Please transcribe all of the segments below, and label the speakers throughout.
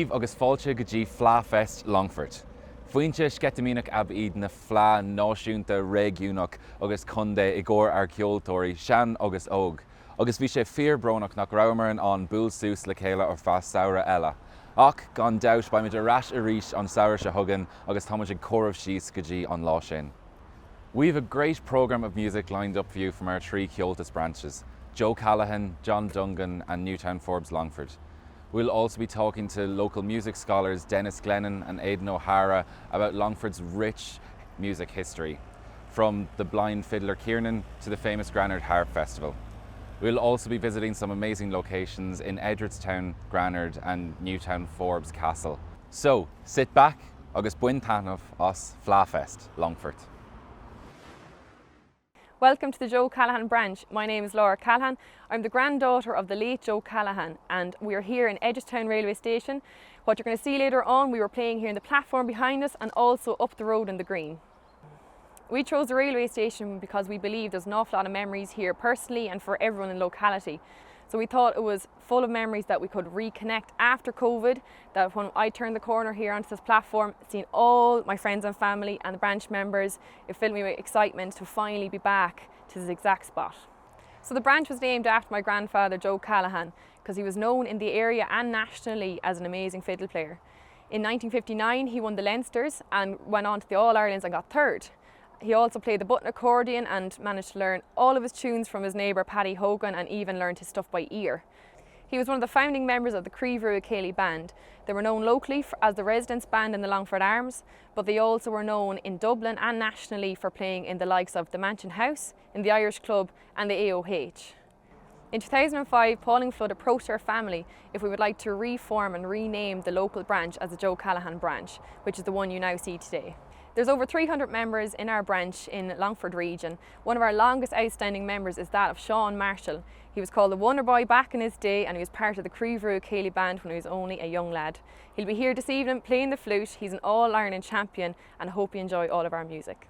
Speaker 1: Fleadh agus fáilte go dtí Fleadhfest Longfort. Fuainte scetamínach ab iad na Fleadh náisiúnta réigiúnach agus chundé i gcóir ar ceoltóirí sean agus óg. Agus bhí sé fíorbrónach nach raibhmarin an búil sús le chéile ar feadh saora eile. Ach gan dabhtais ba muid a rás a rís an saoir se thugann agus tá muid ag comhraibh síos go dtí an lá sin. We have a great programme of music lined up for you from our three Comhaltas branches, Joe Callaghan, John Dungan and Newtownforbes Longford. We'll also be talking to local music scholars Dennis Glennon and Aidan O'Hara about Longford's rich music history, from the blind fiddler Kiernan to the famous Granard Harp Festival. We'll also be visiting some amazing locations in Edgeworthstown, Granard and Newtownforbes Castle. So, sit back, agus buin tanmh os Fleadhfest Longfort.
Speaker 2: Welcome to the Joe Callaghan branch. My name is Laura Callaghan. I'm the granddaughter of the late Joe Callaghan and we are here in Edgeworthstown railway station. What you're going to see later on, we were playing here in the platform behind us and also up the road in the green. We chose the railway station because we believe there's an awful lot of memories here personally and for everyone in the locality. So we thought it was full of memories that we could reconnect after COVID, that when I turned the corner here onto this platform, seeing all my friends and family and the branch members, it filled me with excitement to finally be back to this exact spot. So the branch was named after my grandfather Joe Callaghan because he was known in the area and nationally as an amazing fiddle player. In 1959 he won the Leinsters and went on to the All-Irelands and got third. He also played the button accordion and managed to learn all of his tunes from his neighbour Paddy Hogan and even learned his stuff by ear. He was one of the founding members of the céilí band. They were known locally as the residence band in the Longford Arms, but they also were known in Dublin and nationally for playing in the likes of the Mansion House, in the Irish Club and the AOH. In 2005, Pauline Flood approached our family if we would like to reform and rename the local branch as the Joe Callaghan branch, which is the one you now see today. There's over 300 members in our branch in Longford region. One of our longest outstanding members is that of Sean Marshall. He was called the Wonder Boy back in his day and he was part of the céilí band when he was only a young lad. He'll be here this evening playing the flute. He's an All-Ireland champion and I hope you enjoy all of our music.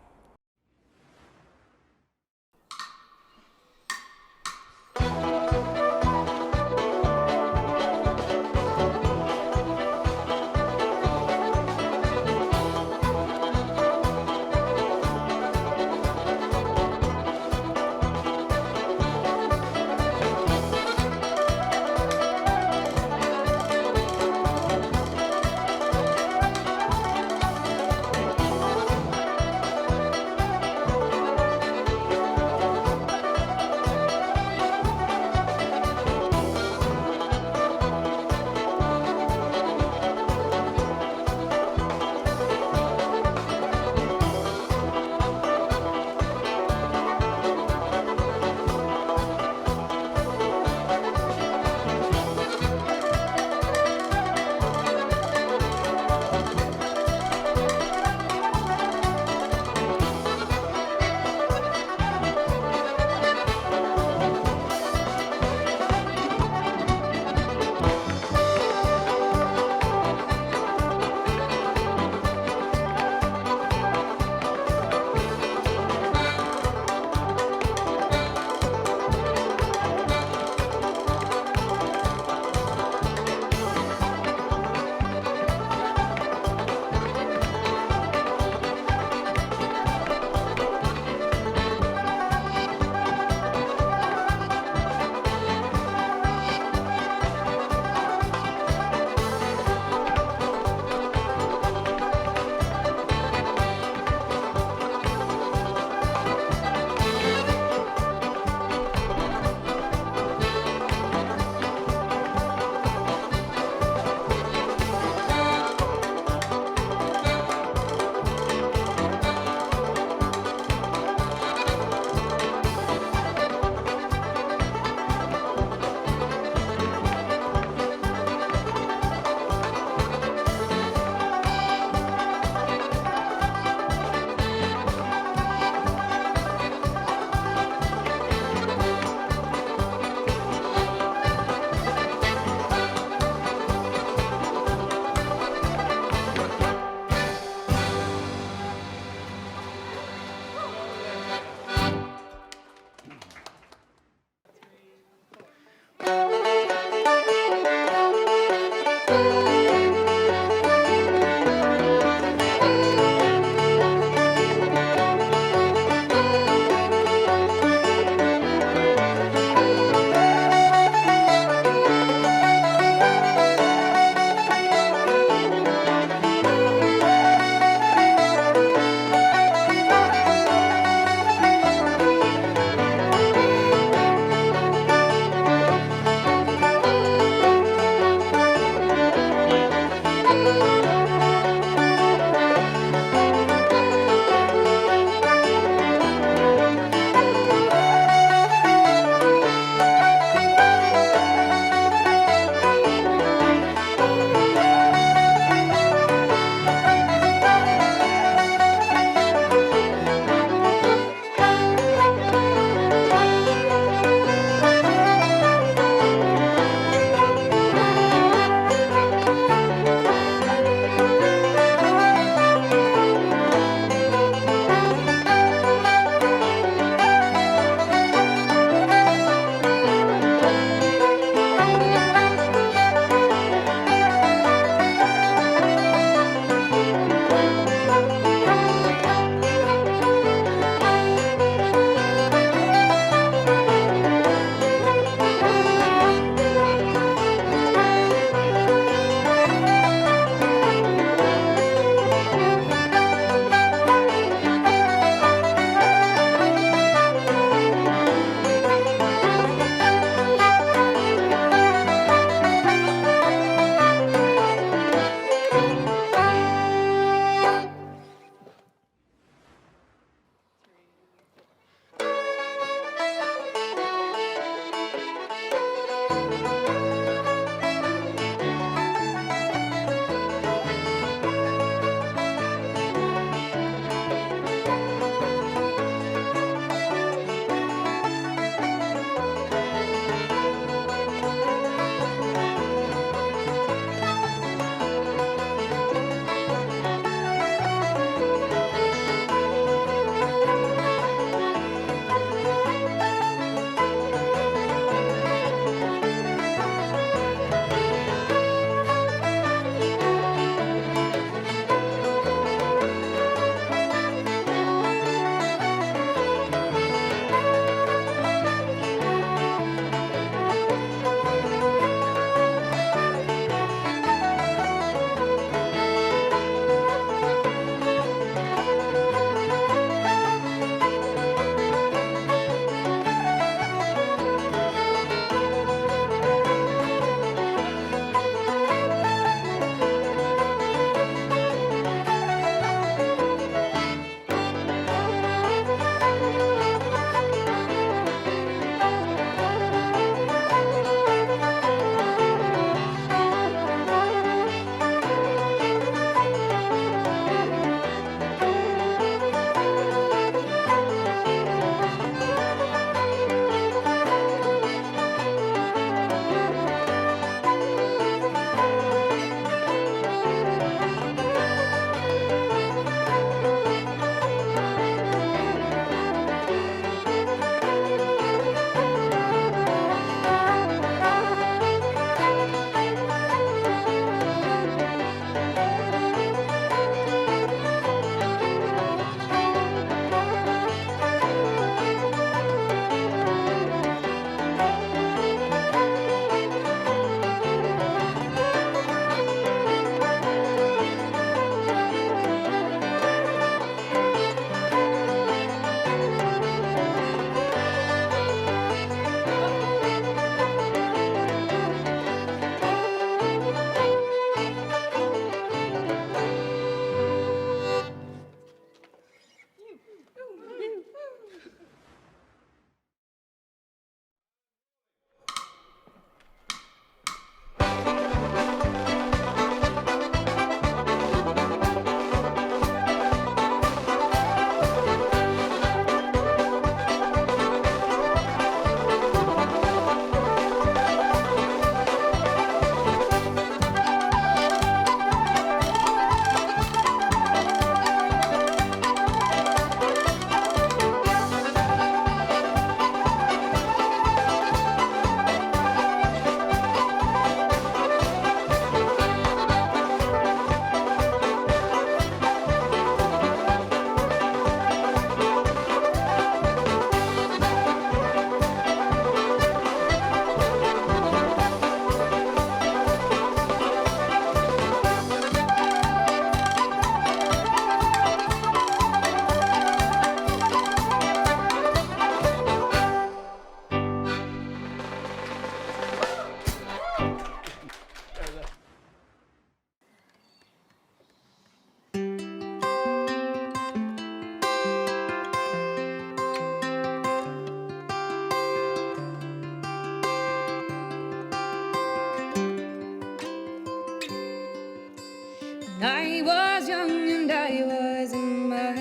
Speaker 3: I was young and I was in my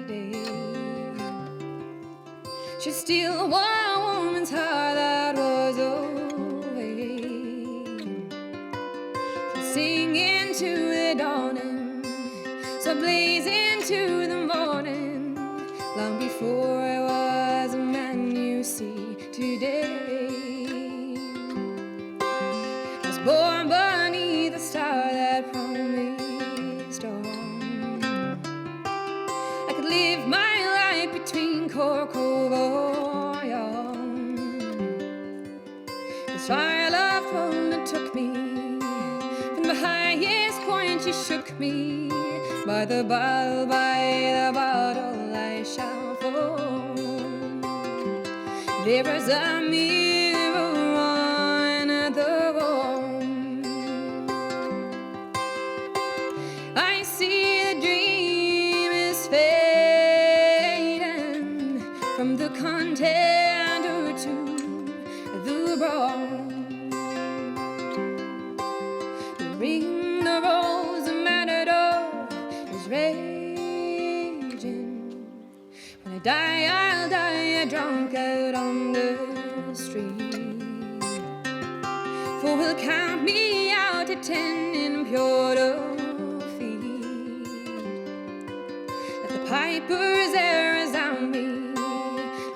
Speaker 3: day. She still wore a woman's heart that was away. Singing to the dawning, so blazing to the morning, long before I was a man you see today. I was born beneath a star that promised dawn. I could live my life between Cork or Yon. The trial of London took me from the highest point. She shook me by the bottle I shall fall. There was a mirror on the wall. I see the dream is fading from the contender to the brawl. The ring, the rose, the matador is raging. When I die, I'll die drunk out on the street. For he'll count me out at 10 in pure defeat. Let the pipers there resound me,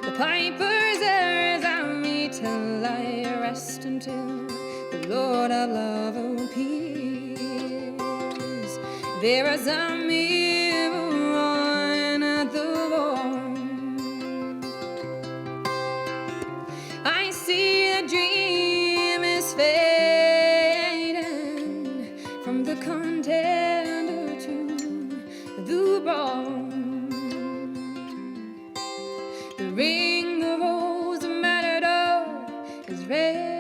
Speaker 3: the pipers there resound me, till I rest until the Lord of love appears. There is a mirror on the wall. I see a dream is fading from the contender to the brawl. The ring, the rose, the matador is raging.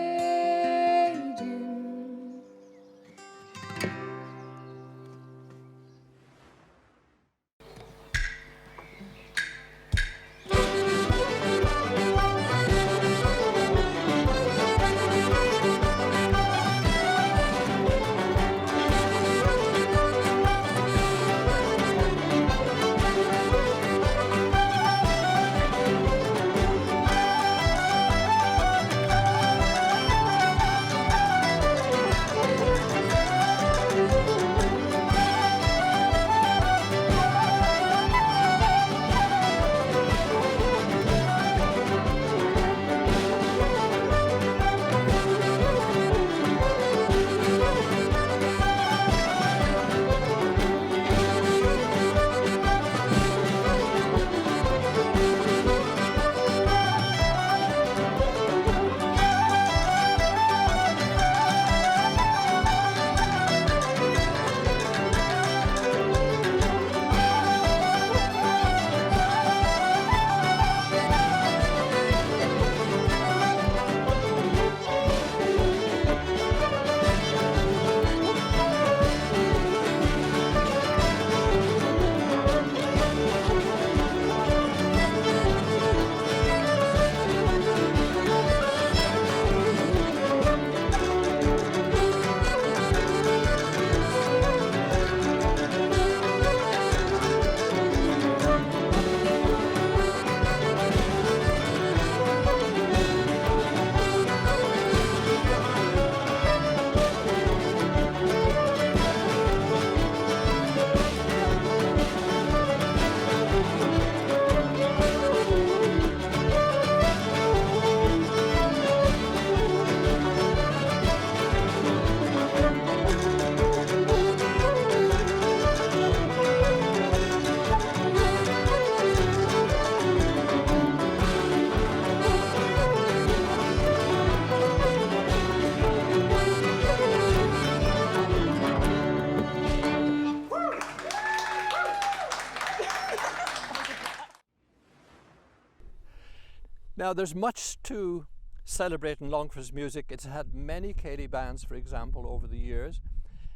Speaker 4: Now there's much to celebrate in Longford's music. It's had many céilí bands, for example, over the years,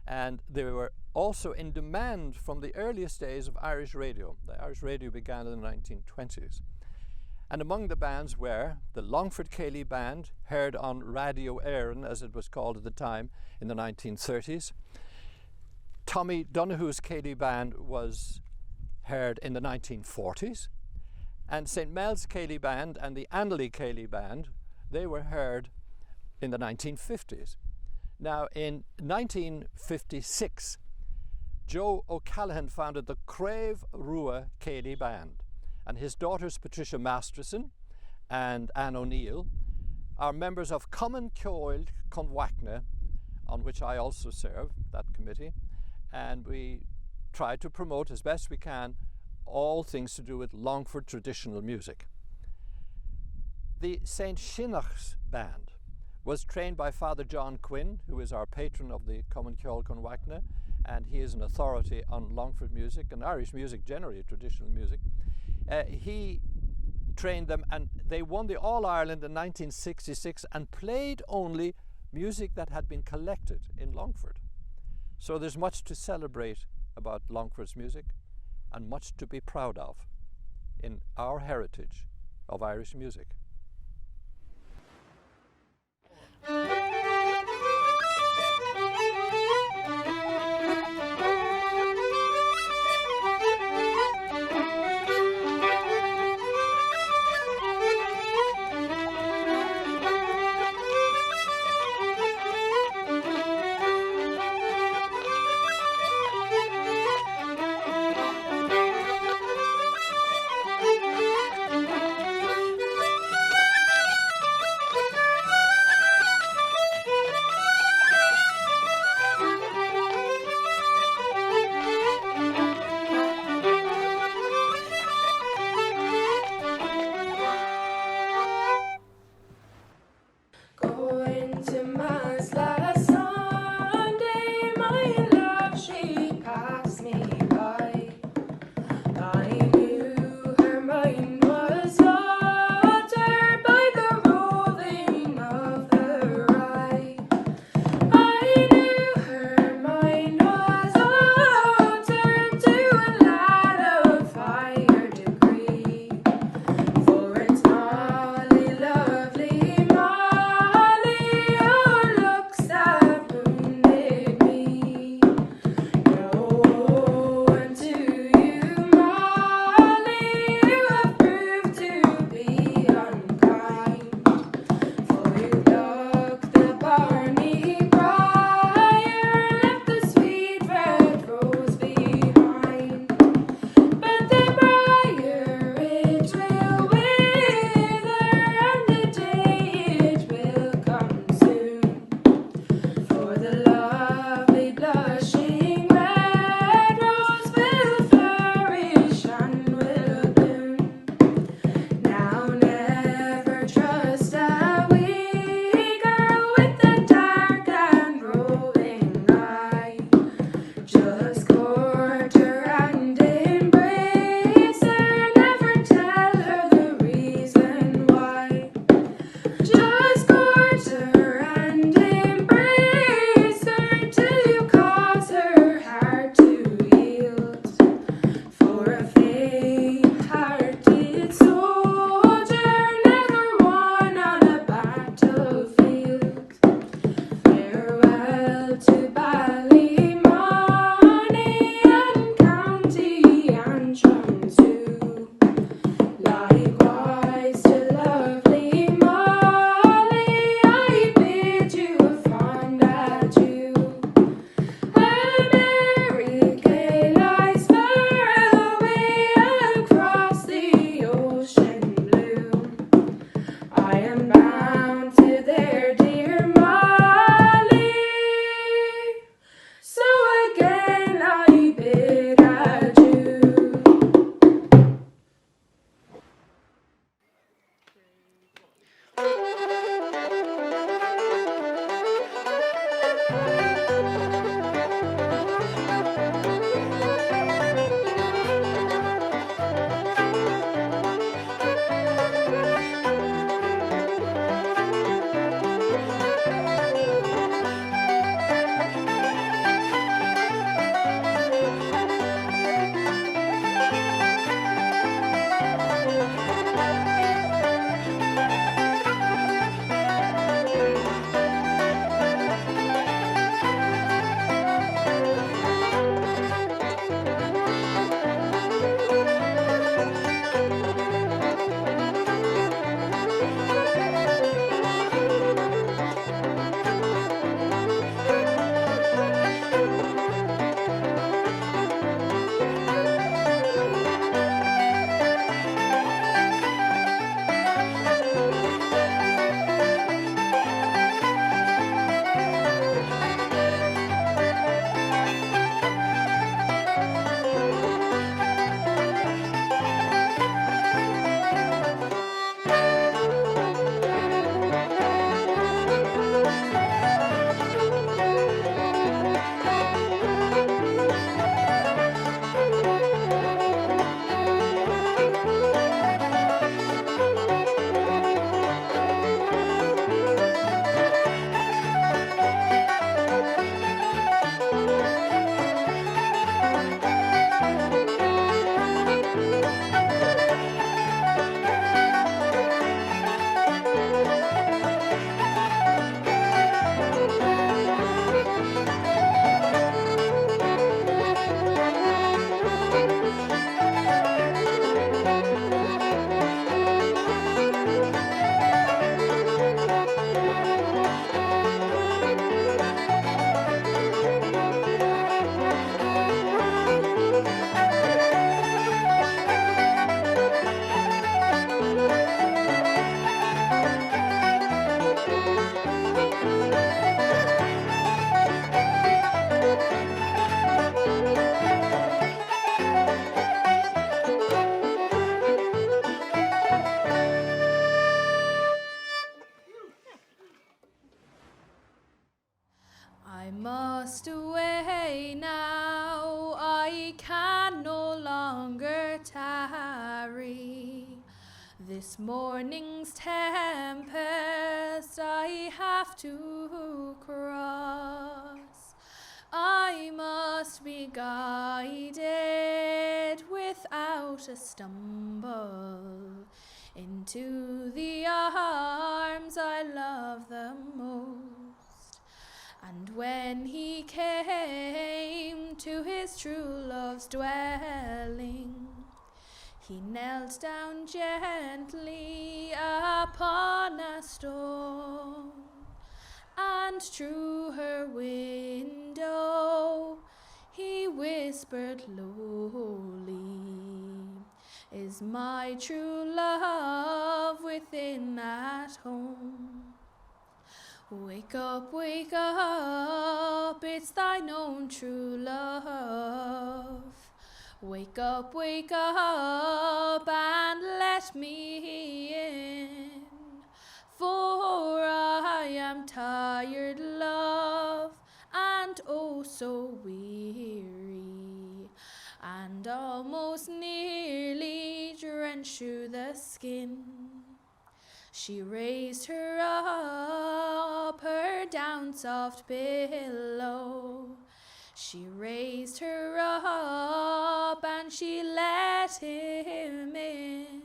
Speaker 4: and they were also in demand from the earliest days of Irish radio. The Irish radio began in the 1920s. And among the bands were the Longford Céilí Band, heard on Radio Éireann, as it was called at the time, in the 1930s. Tommy Donoghue's céilí band was heard in the 1940s, and St. Mel's céilí band and the Annally céilí band, they were heard in the 1950s. Now in 1956, Joe O'Callaghan founded the Crave Rua céilí band, and his daughters Patricia Masterson and Anne O'Neill are members of Fleadh Cheoil Conwachna, on which I also serve, that committee, and we try to promote as best we can all things to do with Longford traditional music. The St. Shinach's band was trained by Father John Quinn, who is our patron of the Fleadh Cheoil Conwachna, and he is an authority on Longford music and Irish music generally, traditional music. He trained them, and they won the All-Ireland in 1966 and played only music that had been collected in Longford. So there's much to celebrate about Longford's music and much to be proud of in our heritage of Irish music.
Speaker 3: This morning's tempest I have to cross. I must be guided without a stumble into the arms I love the most. And when he came to his true love's dwelling, he knelt down gently upon a stone, and through her window he whispered lowly, "Is my true love within at home? Wake up, it's thine own true love. Wake up, and let me in, for I am tired, love, and oh so weary, and almost nearly drenched through the skin." She raised her up, her down soft pillow. She raised her up and she let him in,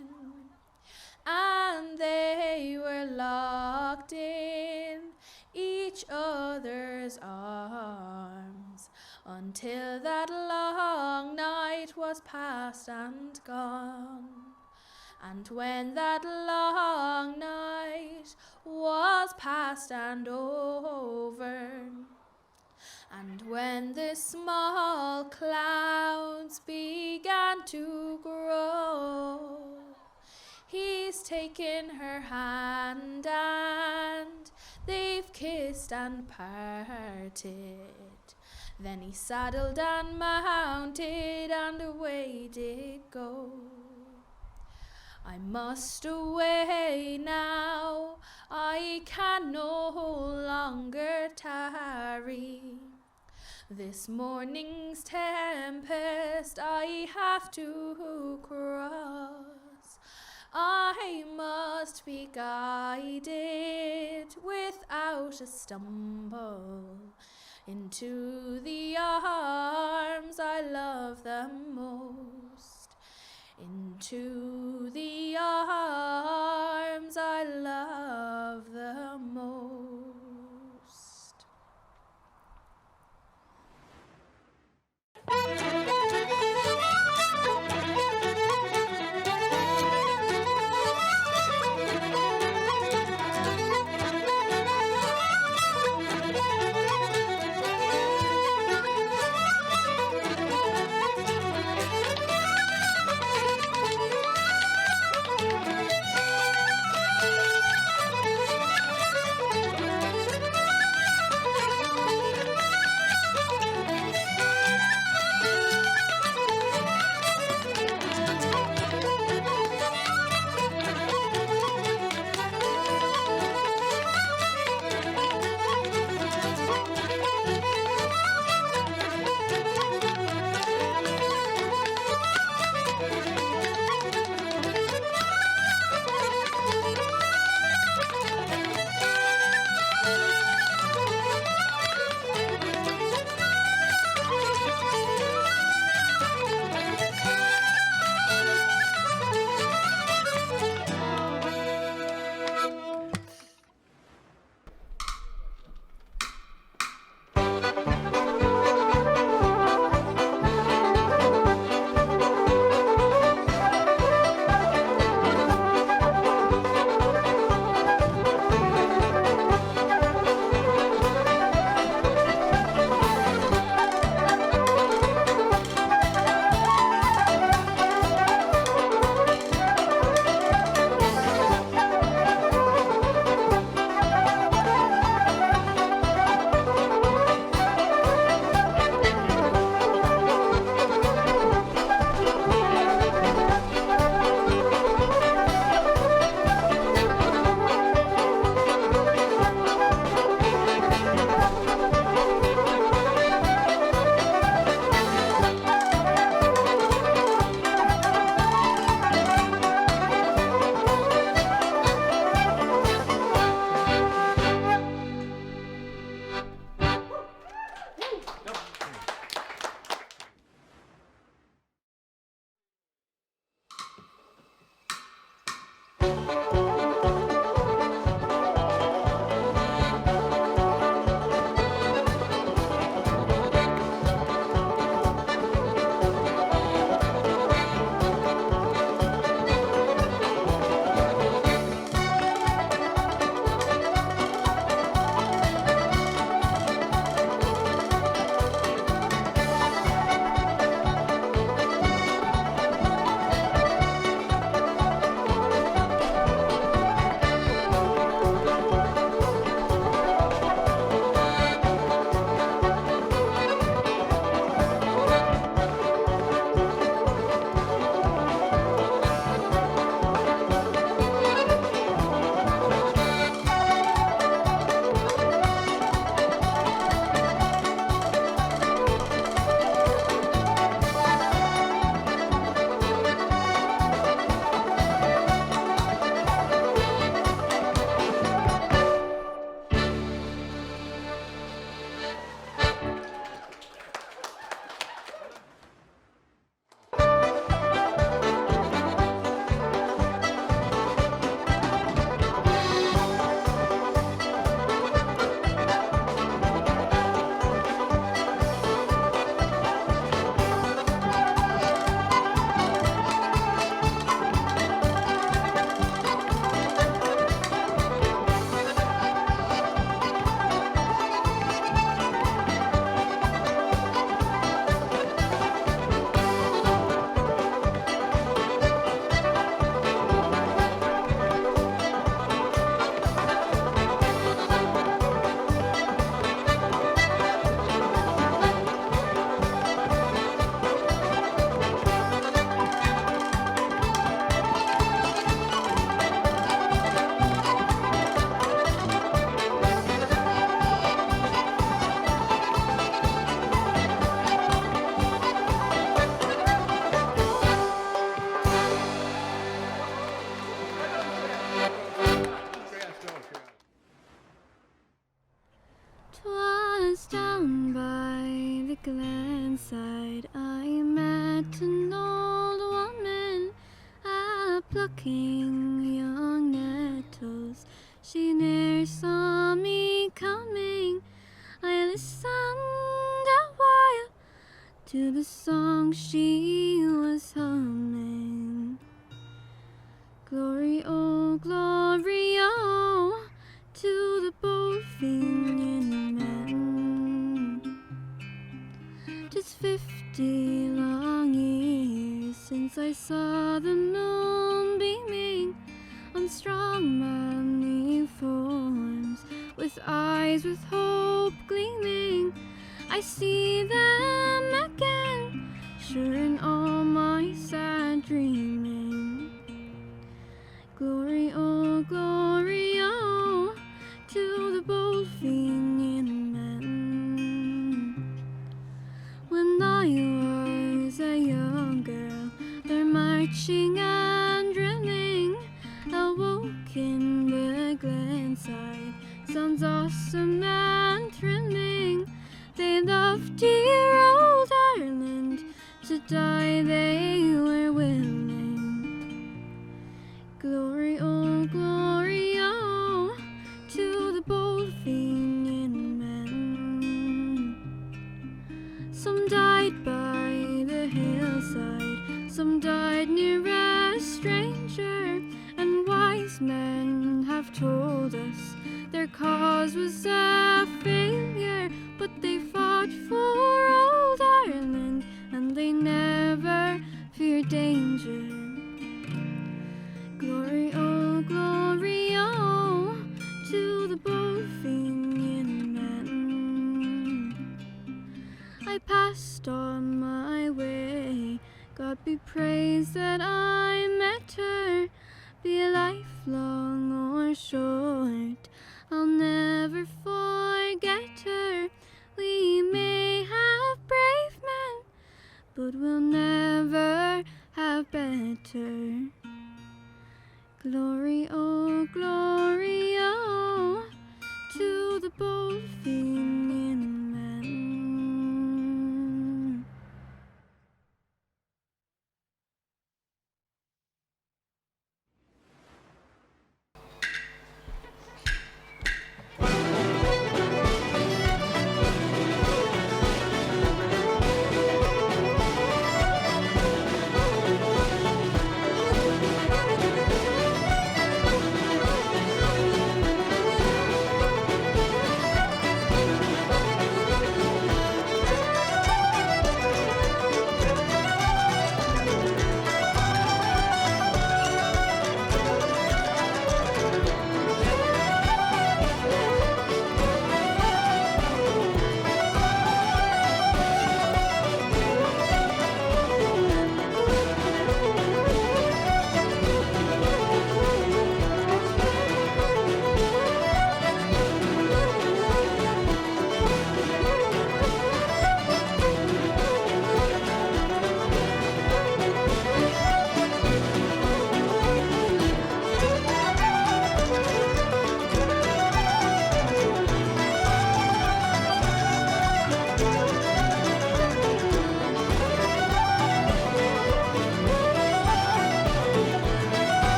Speaker 3: and they were locked in each other's arms until that long night was past and gone. And when that long night was past and over, and when the small clouds began to grow, he's taken her hand and they've kissed and parted. Then he saddled and mounted and away did go. I must away now, I can no longer tarry. This morning's tempest I have to cross. I must be guided without a stumble into the arms I love the most. Into the arms I love the most. plucking young nettles. She ne'er saw me coming. I listened a while to the song she was humming. Glory, oh, to the Boldfinian men. 'Tis 50 long years since I saw the moon beaming on strong manly forms, with eyes with hope gleaming. I see them again, sure in all my sad dreaming. Glory, oh, to the Boldfinian men. When I was a young girl, they're marching and drumming, awoke in the glenside, sounds awesome and thrilling. They loved dear old Ireland, to die they were willing. Glory, oh, to the Boldfinian men. Some died by the hillside, some died near a stranger, and wise men have told us their cause was a failure, but they fought for old Ireland, and they never feared danger. Glory, oh, to the Boldfinian men. I passed on my way, God be praised that I met her, be it lifelong or short, I'll never forget her. We may have brave men, but we'll never have better. Glory, oh, to the Boldfinian men.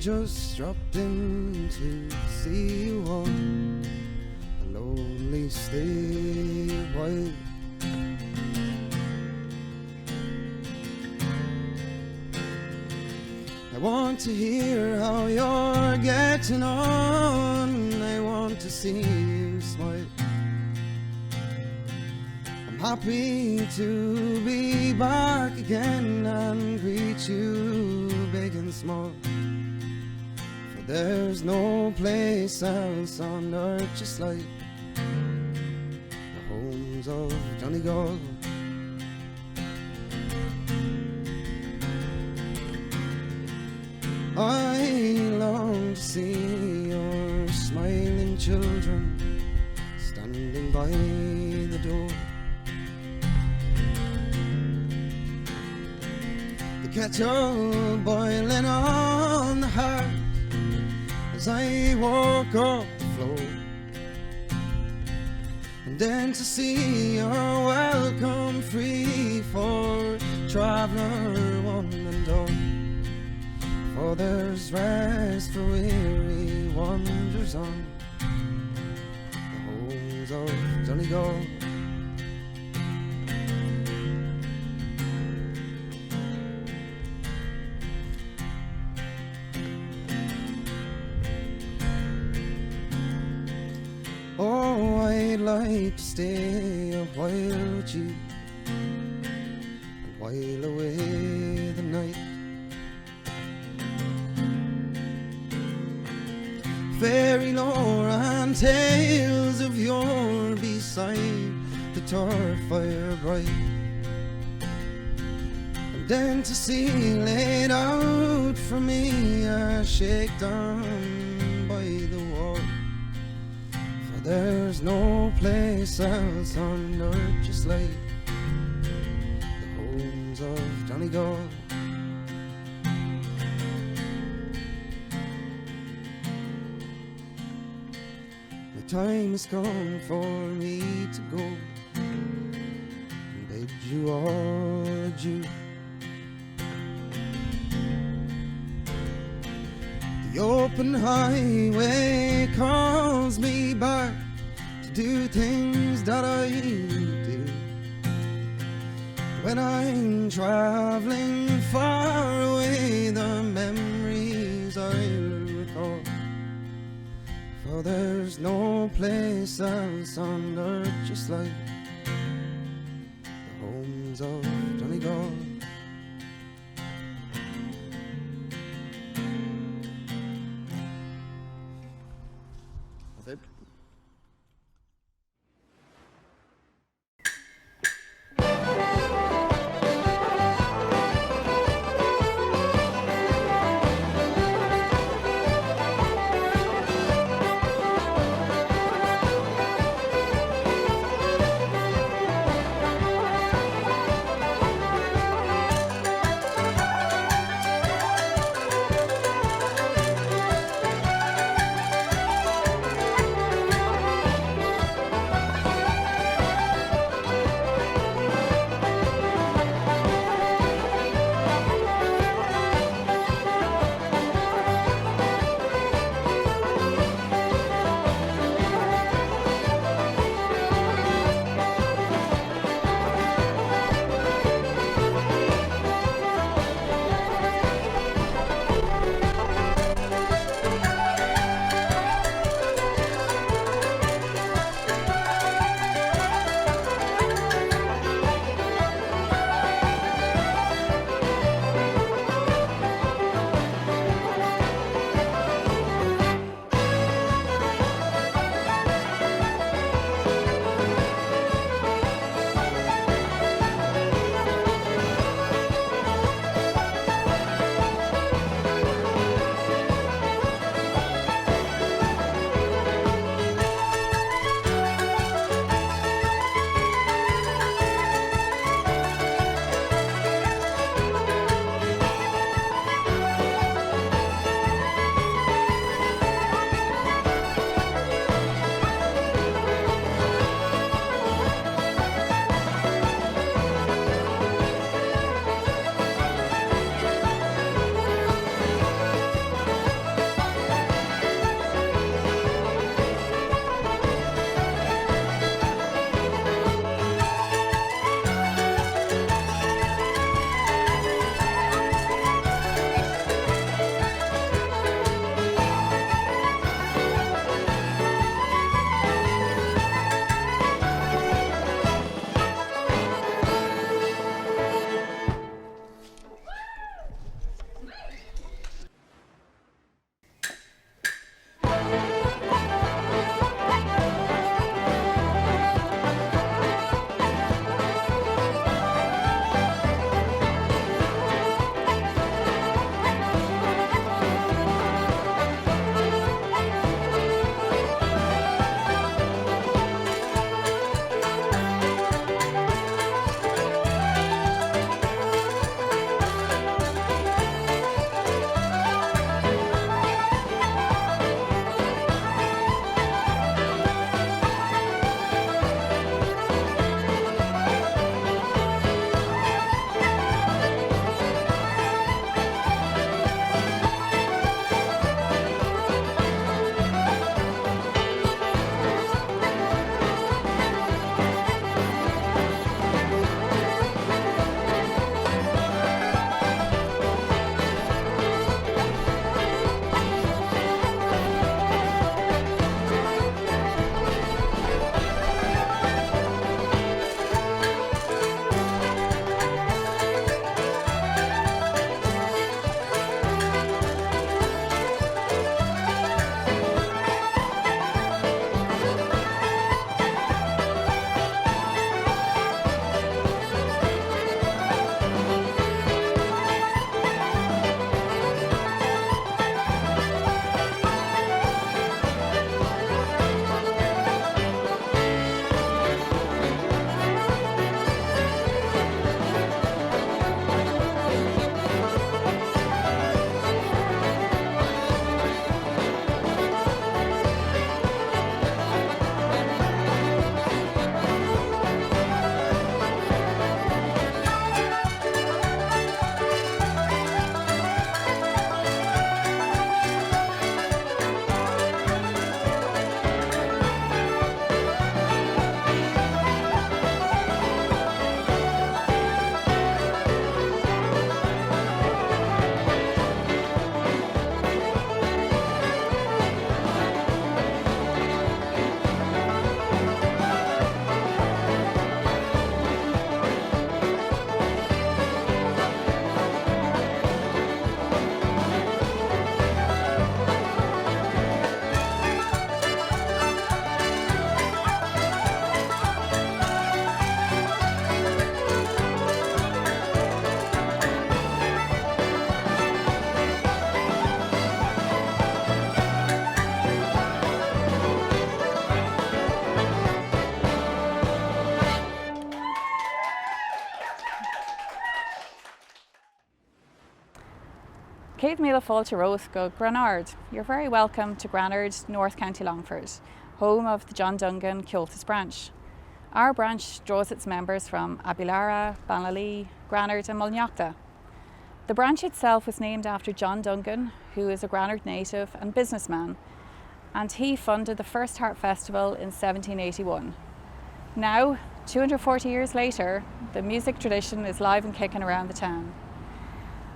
Speaker 5: just dropped in to see you on a lonely stay a while. I want to hear how you're getting on. I want to see you smile. I'm happy to be back again and greet you big and small. For there's no place else on earth just like the homes of Donegal. I long to see your smiling children standing by the door. The kettle boiling on the hearth as I walk up the floor, and then to see your welcome free for traveller one and all. For there's rest for weary wanderers on the homes of Donegal. Oh, I'd like to stay a while with you and while away the night. Fairy lore and tales of yore beside the turf fire bright, and then to see laid out for me a shakedown by the wall. For there's no place else on earth just like the homes of Donegal. Time has come for me to go and bid you all adieu. The open highway calls me back to do things that I do when I'm traveling far away. The memories I'll recall. For there's no place else on earth just like the homes of Donegal. That's it.
Speaker 6: Céad míle fáilte rós go Granard. You're very welcome to Granard, North County Longford, home of the John Dungan Comhaltas branch. Our branch draws its members from Abilara, Banlalee, Granard and Mulnachta. The branch itself was named after John Dungan, who is a Granard native and businessman, and he funded the first harp festival in 1781. Now, 240 years later, the music tradition is live and kicking around the town.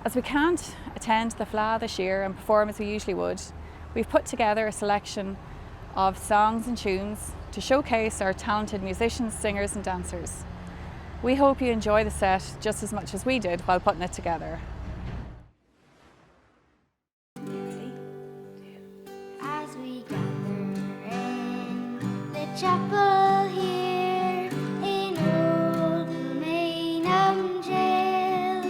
Speaker 6: As we can't attend the Fleadh this year and perform as we usually would, we've put together a selection of songs and tunes to showcase our talented musicians, singers and dancers. We hope you enjoy the set just as much as we did while putting it together.
Speaker 7: As we gather in the chapel here in old Maynham Jail,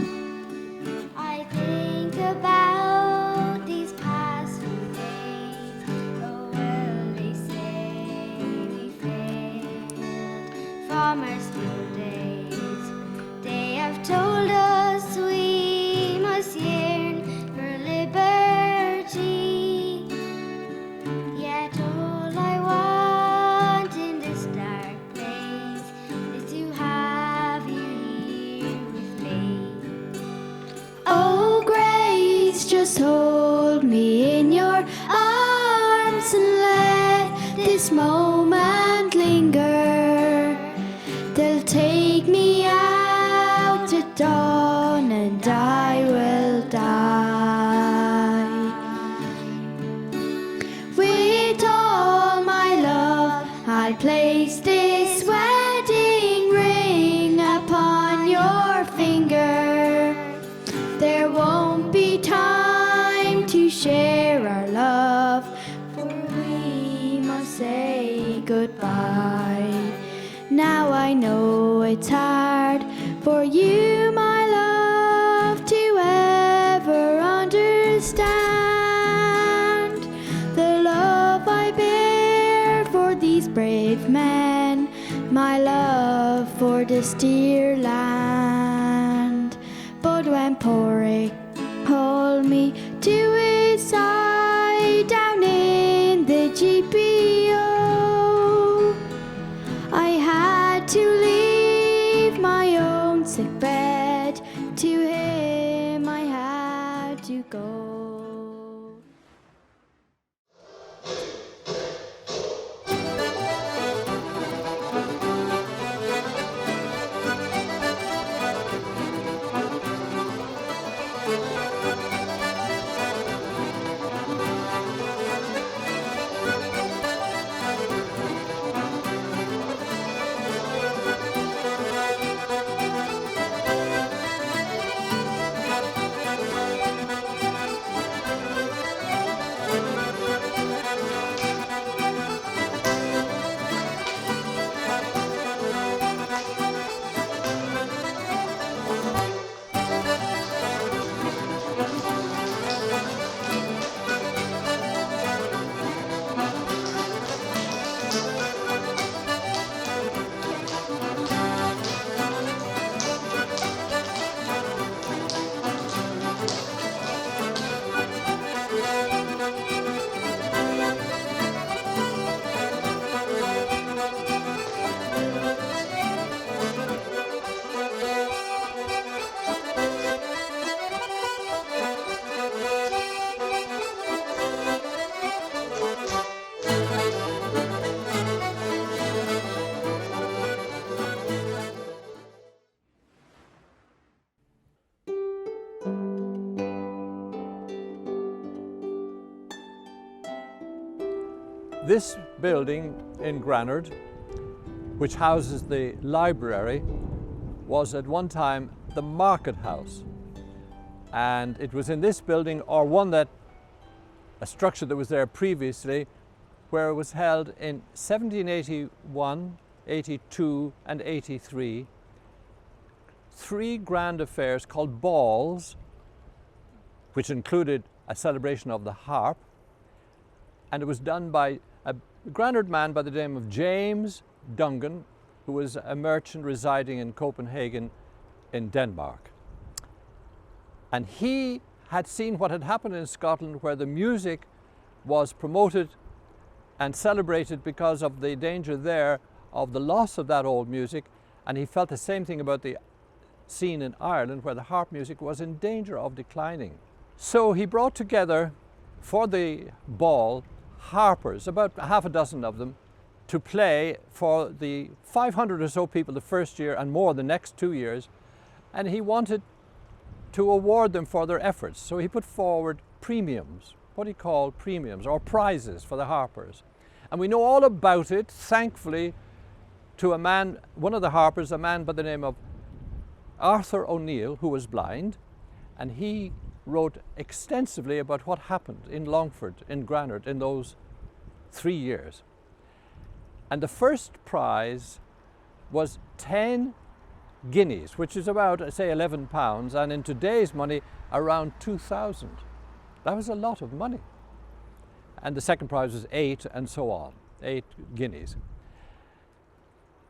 Speaker 7: I think about these past few days. Oh well, they say we failed from our school days. They have told us we must yearn for liberty. Yet all I want in this dark place is to have you here with me. Oh Grace, just hold me in your arms and let this moment linger. They'll take me out at dawn and I will die. With all my love, I'll place this wedding ring upon your finger. There won't be time to share our love, for we must say goodbye. Now I know it's hard for you, my love, to ever understand the love I bear for these brave men, my love for this dear land. But when Porrick called me to his side down in the GPO, I had to leave my own sick bed. To him I had to go.
Speaker 4: This building in Granard, which houses the library, was at one time the market house. And it was in this building, or a structure that was there previously, where it was held in 1781, 82 and 83, three grand affairs called balls, which included a celebration of the harp, and it was done by a Granard man by the name of James Dungan, who was a merchant residing in Copenhagen in Denmark. And he had seen what had happened in Scotland, where the music was promoted and celebrated because of the danger there of the loss of that old music, and he felt the same thing about the scene in Ireland, where the harp music was in danger of declining. So he brought together for the ball harpers, about half a dozen of them, to play for the 500 or so people the first year and more the next 2 years, and he wanted to award them for their efforts. So he put forward premiums, what he called premiums or prizes for the harpers. And we know all about it, thankfully, to a man, one of the harpers, a man by the name of Arthur O'Neill, who was blind, and he wrote extensively about what happened in Longford, in Granard, in those 3 years. And the first prize was 10 guineas, which is about, say, £11, and in today's money, around 2,000. That was a lot of money. And the second prize was 8, and so on, 8 guineas.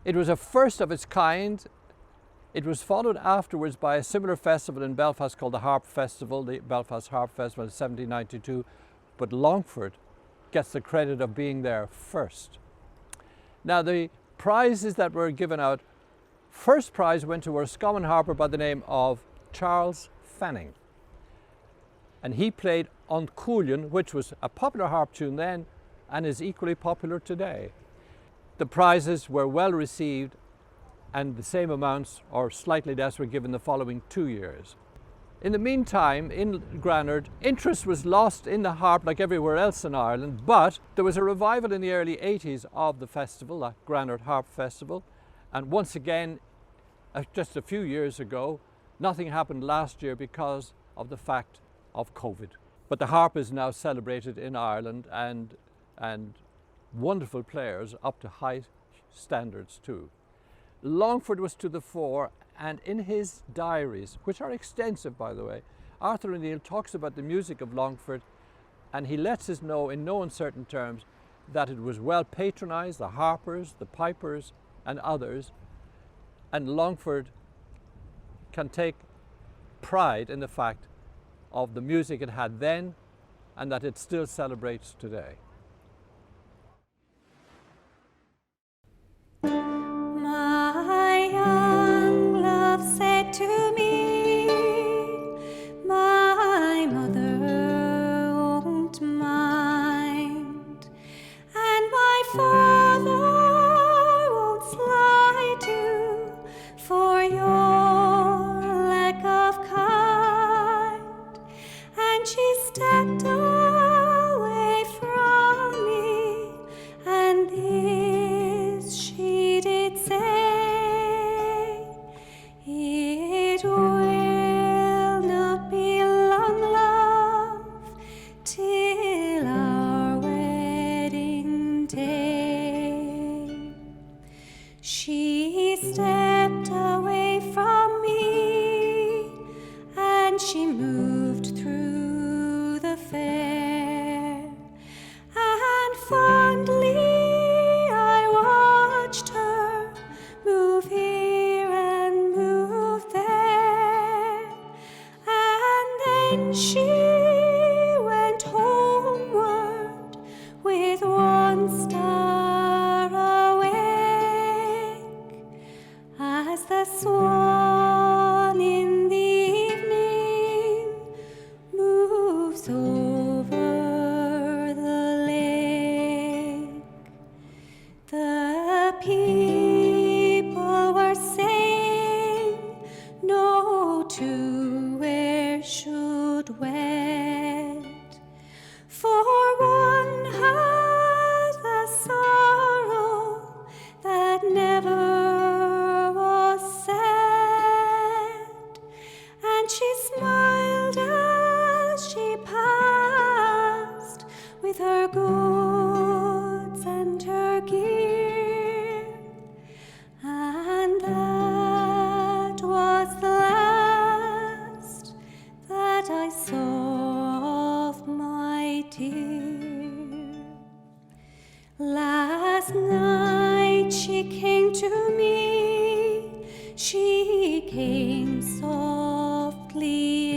Speaker 4: It was a first of its kind. It was followed afterwards by a similar festival in Belfast called the Harp Festival, the Belfast Harp Festival in 1792, but Longford gets the credit of being there first. Now, the prizes that were given out, first prize went to a Roscommon harper by the name of Charles Fanning, and he played On Cúilín, which was a popular harp tune then and is equally popular today. The prizes were well received, and the same amounts or slightly less were given the following 2 years. In the meantime, in Granard, interest was lost in the harp like everywhere else in Ireland, but there was a revival in the early 80s of the festival, the Granard Harp Festival, and once again, just a few years ago, nothing happened last year because of the fact of COVID. But the harp is now celebrated in Ireland, and wonderful players up to high standards too. Longford was to the fore, and in his diaries, which are extensive by the way, Arthur O'Neill talks about the music of Longford, and he lets us know in no uncertain terms that it was well patronised, the harpers, the pipers and others, and Longford can take pride in the fact of the music it had then and that it still celebrates today.
Speaker 3: My young love said to me, my mother won't mind, and my father won't slight you for your lack of kind. And she stepped away from me, and this she did say, it will not be long, love, till our wedding day. She stepped away from me, and she moved through the fair, and fondly I watched her move here and move there, and then she went homeward with one star awake, as the swan in the evening moves over the lake. The people were saying no two where should wed, for one has a sorrow that never was said, and she smiled as she passed with her goods and her gear, and that was the last that I saw of my dear. Last night she came to me, she came softly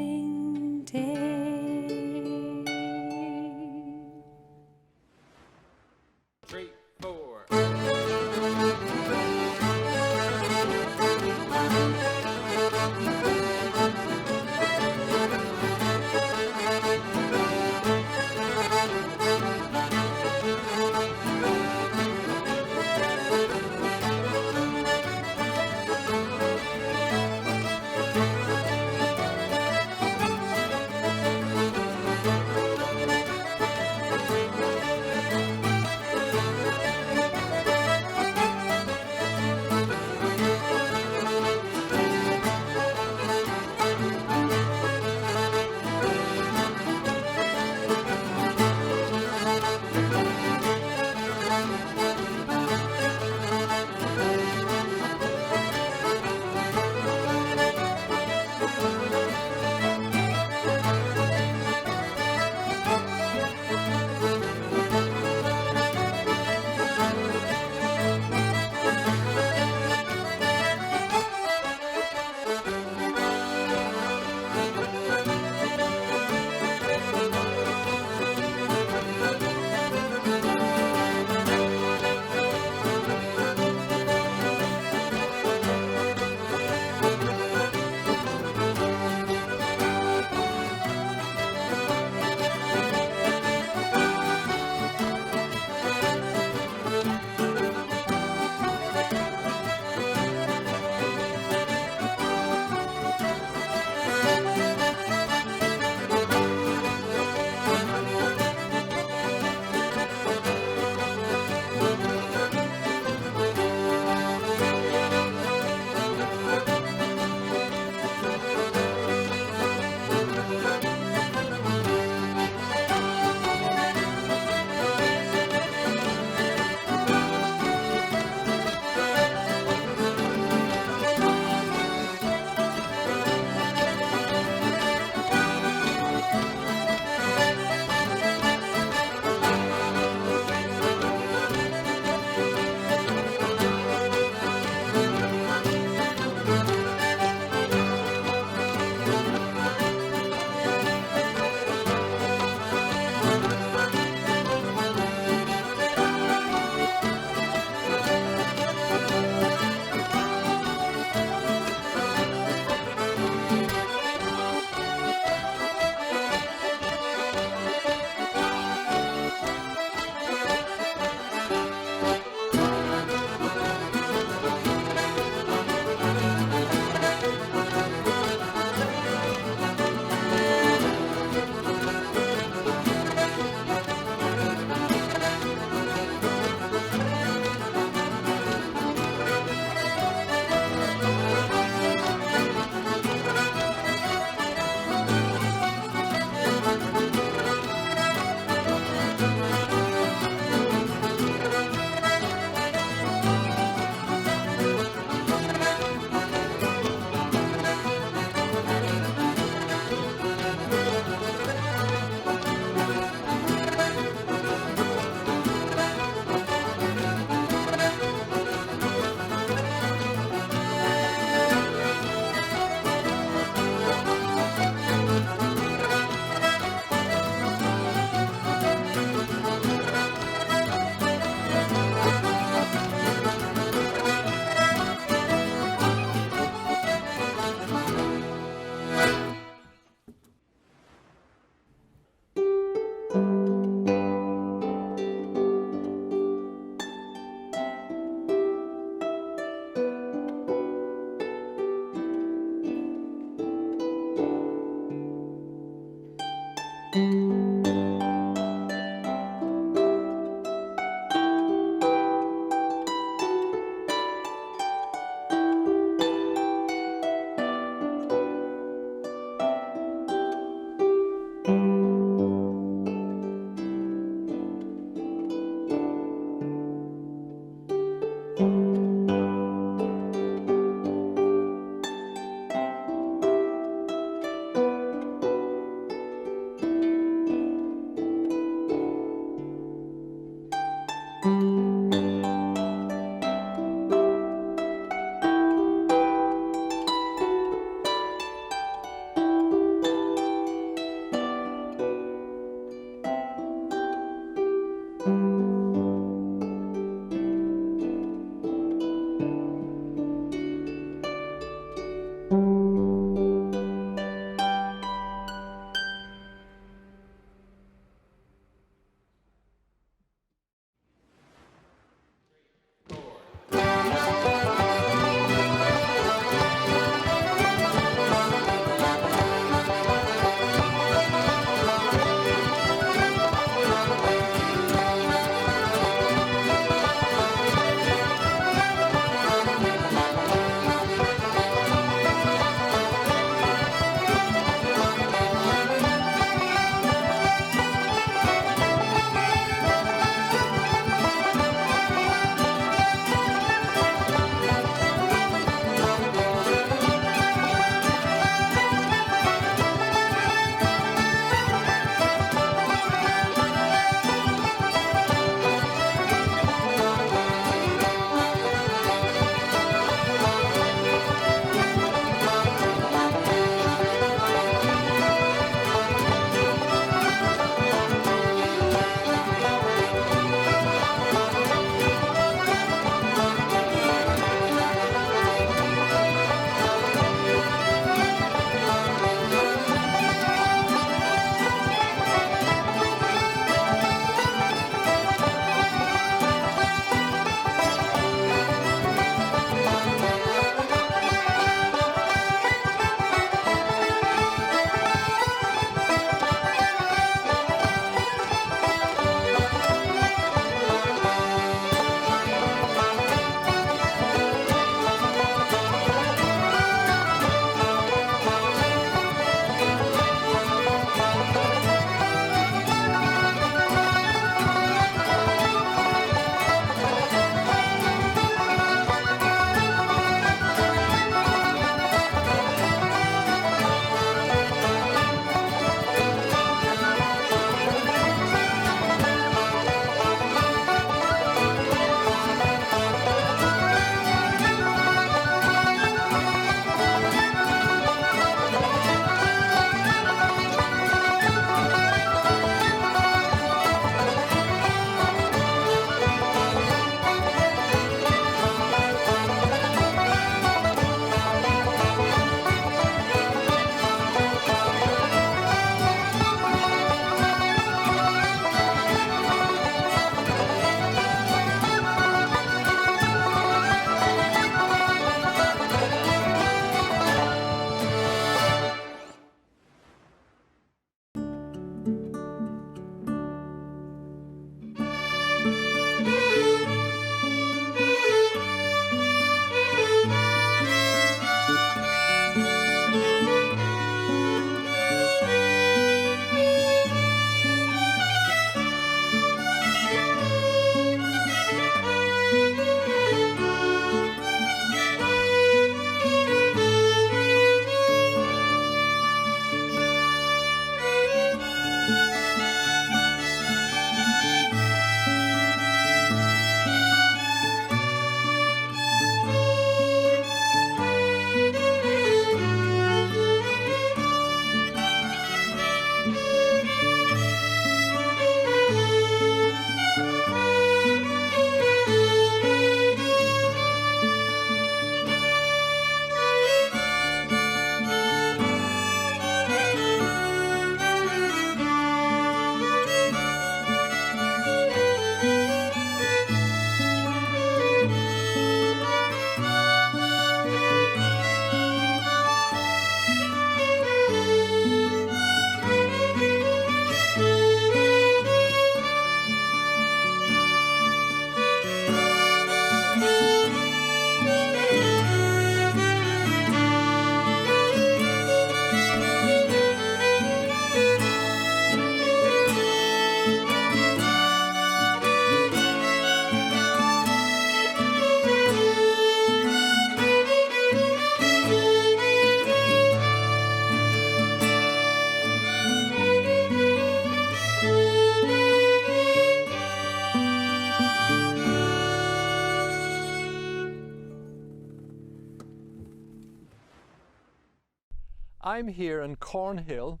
Speaker 4: I'm here in Cornhill,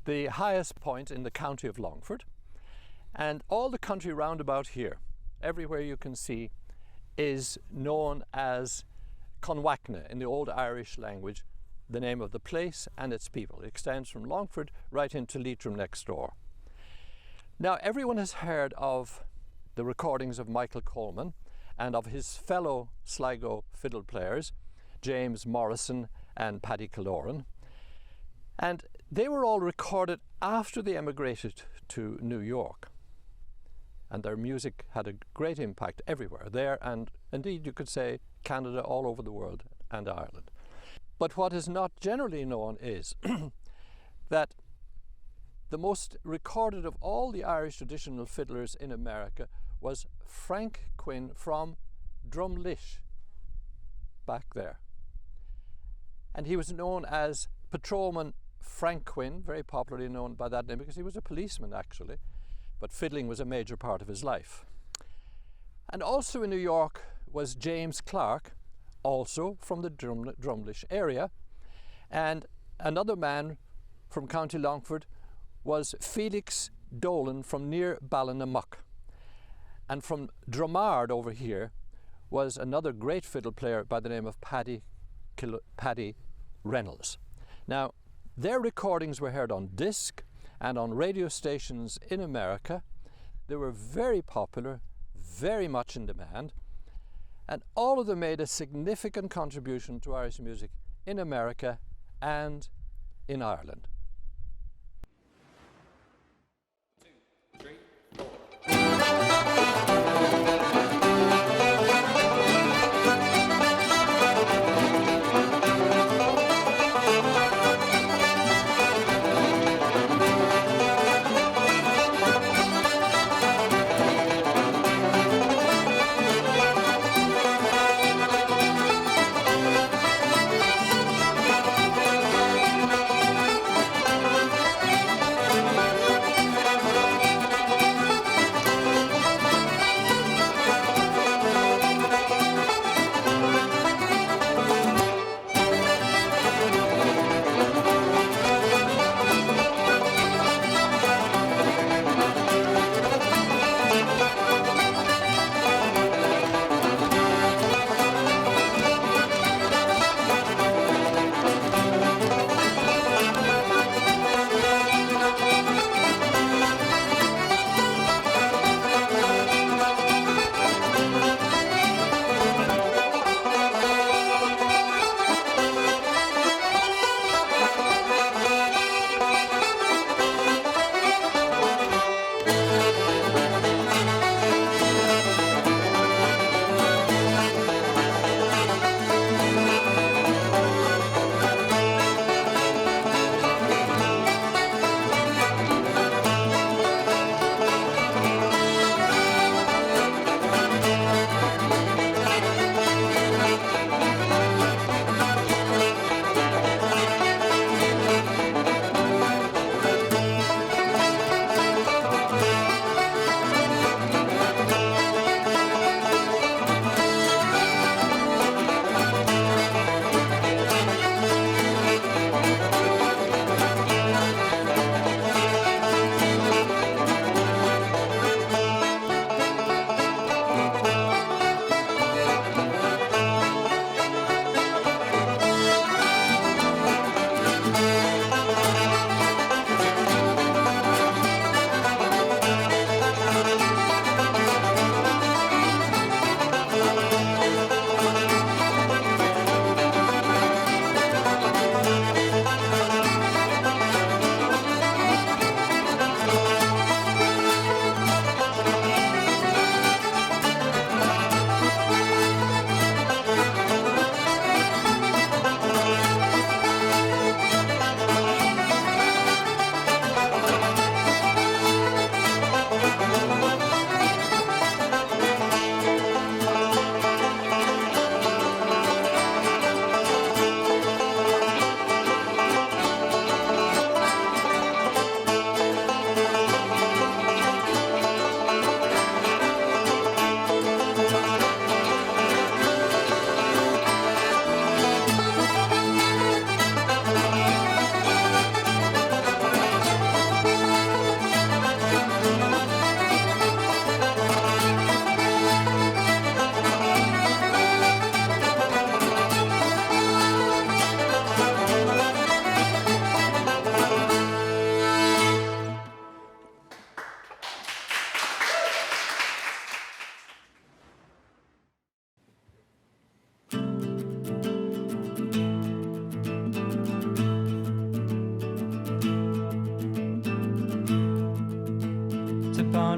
Speaker 4: the highest point in the county of Longford, and all the country round about here, everywhere you can see, is known as Conwachna in the old Irish language, the name of the place and its people. It extends from Longford right into Leitrim next door. Now, everyone has heard of the recordings of Michael Coleman and of his fellow Sligo fiddle players, James Morrison and Paddy Killoran. And they were all recorded after they emigrated to New York. And their music had a great impact everywhere there, and indeed you could say Canada, all over the world, and Ireland. But what is not generally known is that the most recorded of all the Irish traditional fiddlers in America was Frank Quinn from Drumlish, back there. And he was known as Patrolman Frank Quinn, very popularly known by that name because he was a policeman actually, but fiddling was a major part of his life. And also in New York was James Clark, also from the Drumlish area, and another man from County Longford was Felix Dolan from near Ballinamuck. And from Drumard over here was another great fiddle player by the name of Paddy Reynolds. Now, their recordings were heard on disc and on radio stations in America. They were very popular, very much in demand, and all of them made a significant contribution to Irish music in America and in Ireland.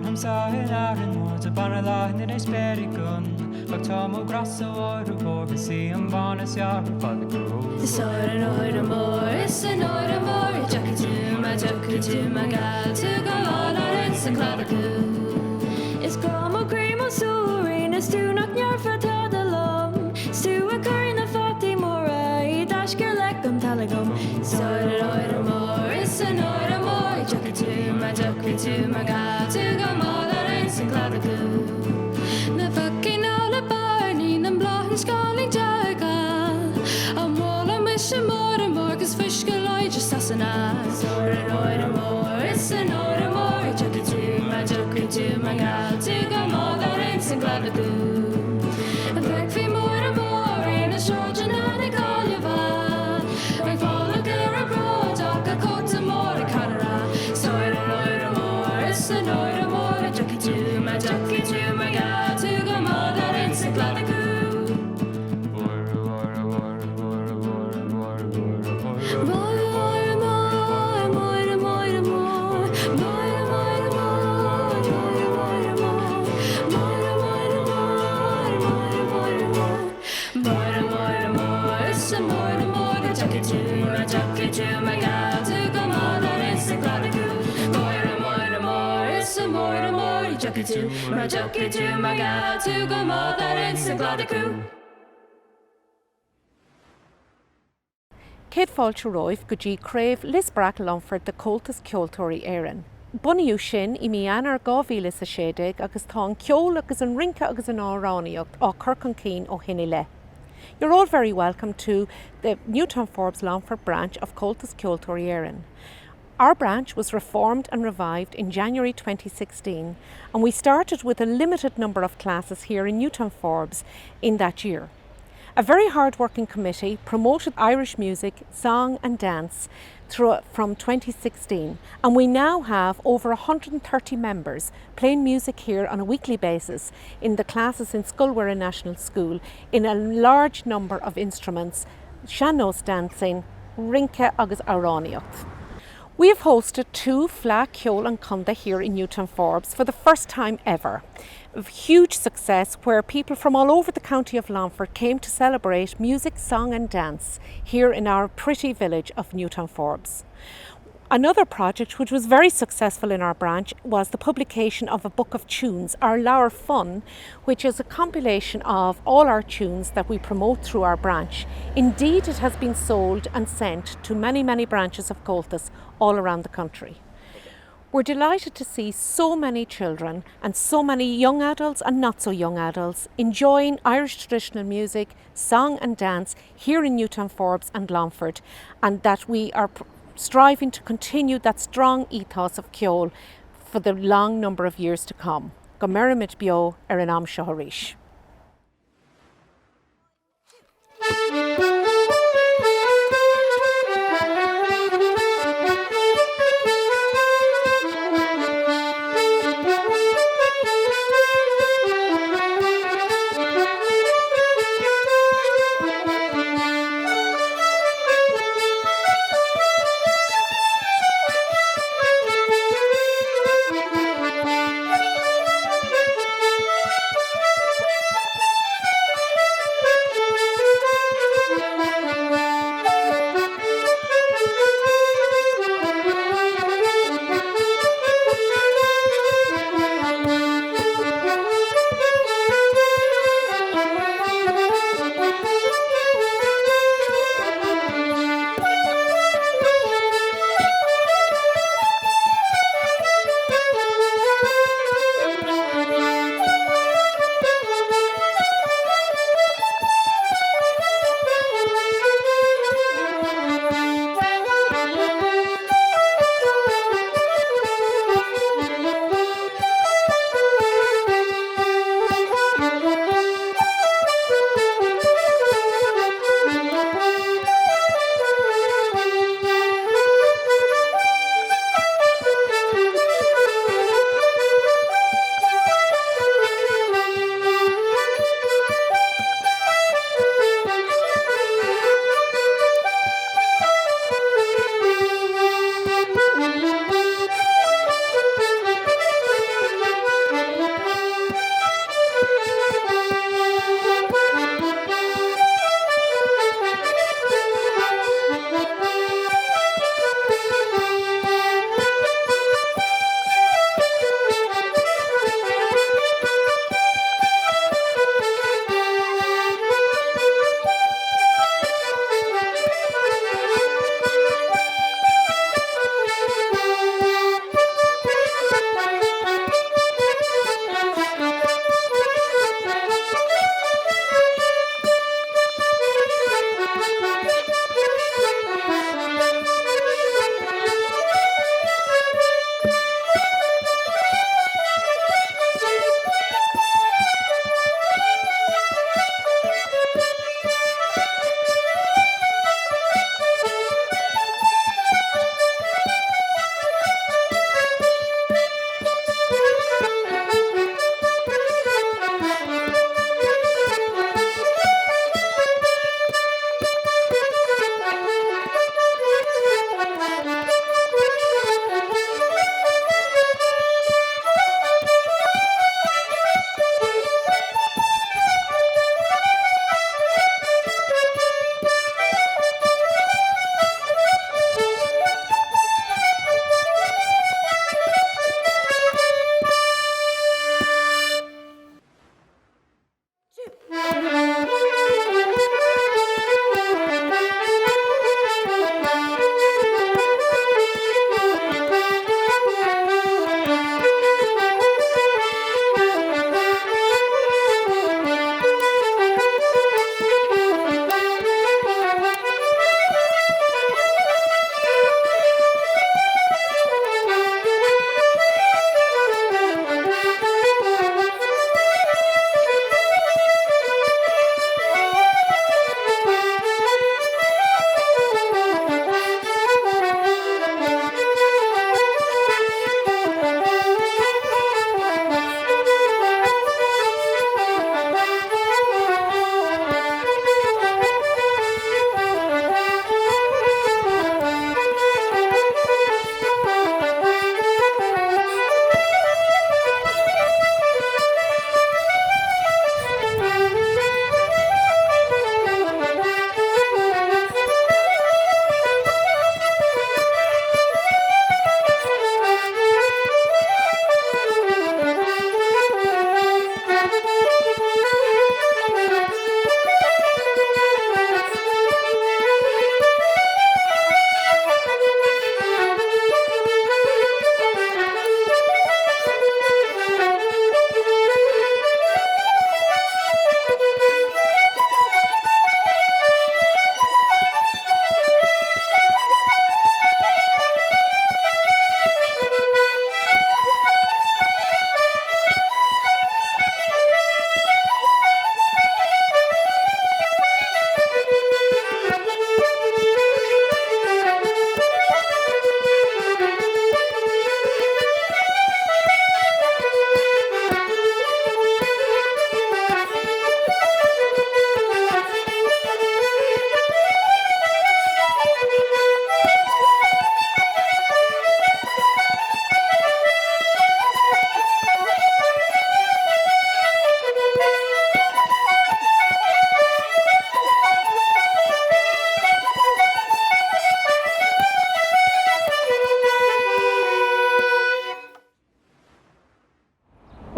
Speaker 8: John himself in Aaron was a banner line in a sperry gun. But Tom O'Grass or the board, see him bonus yard for the crew.
Speaker 3: It's an order more, it's an order more. Jockey to my gal, to go all on it's a cladacoo. It's Gramo Grimo Sorin, it's do not near for the lum. Stu a curry in the fatty mora, dash girl like them talagum. It's an order more, it's an order more. Jockey to my gal, to go all on it's a cladacoo. The fucking all a barney, them blocking sculling jagal. I'm all a mission more and more, cause fish go like just as an ass. It's an order more, jockey to my gal, to go more than it's and glad to do. And back for more and more, in a short and a call you back. I fall a girl abroad, talk a coat to more, a canara. So it's an order more, jockey to my gal, to go more than it's and glad to do. My jockey to my gal, to go more than it's a gladacoo.
Speaker 9: Céad fáilte roimh go dtí craobh lisbreach Longford de Comhaltas Ceoiltóirí éireann. Bunaíodh sin I mí anar 2016 agus tá an ceol agus an rinca agus an áránaíocht á Corcan Cín ó Hinny le. You're all very welcome to the Newtownforbes Longford branch of Comhaltas Ceoiltóirí éireann. Our branch was reformed and revived in January 2016, and we started with a limited number of classes here in Newtownforbes in that year. A very hard-working committee promoted Irish music, song and dance from 2016, and we now have over 130 members playing music here on a weekly basis in the classes in Sculwera National School in a large number of instruments, sean-nós dancing, rinca agus áránaíocht. We have hosted 2 Fleadh Cheoil and Cunda here in Newtownforbes for the first time ever. A huge success where people from all over the county of Longford came to celebrate music, song and dance here in our pretty village of Newtownforbes. Another project which was very successful in our branch was the publication of a book of tunes, our Lower Fun, which is a compilation of all our tunes that we promote through our branch. Indeed, it has been sold and sent to many, many branches of Comhaltas all around the country. We're delighted to see so many children and so many young adults and not so young adults enjoying Irish traditional music, song and dance here in Newtownforbes and Longford, and that we are striving to continue that strong ethos of Cheoil for the long number of years to come. Go merimid bio an am seo arís.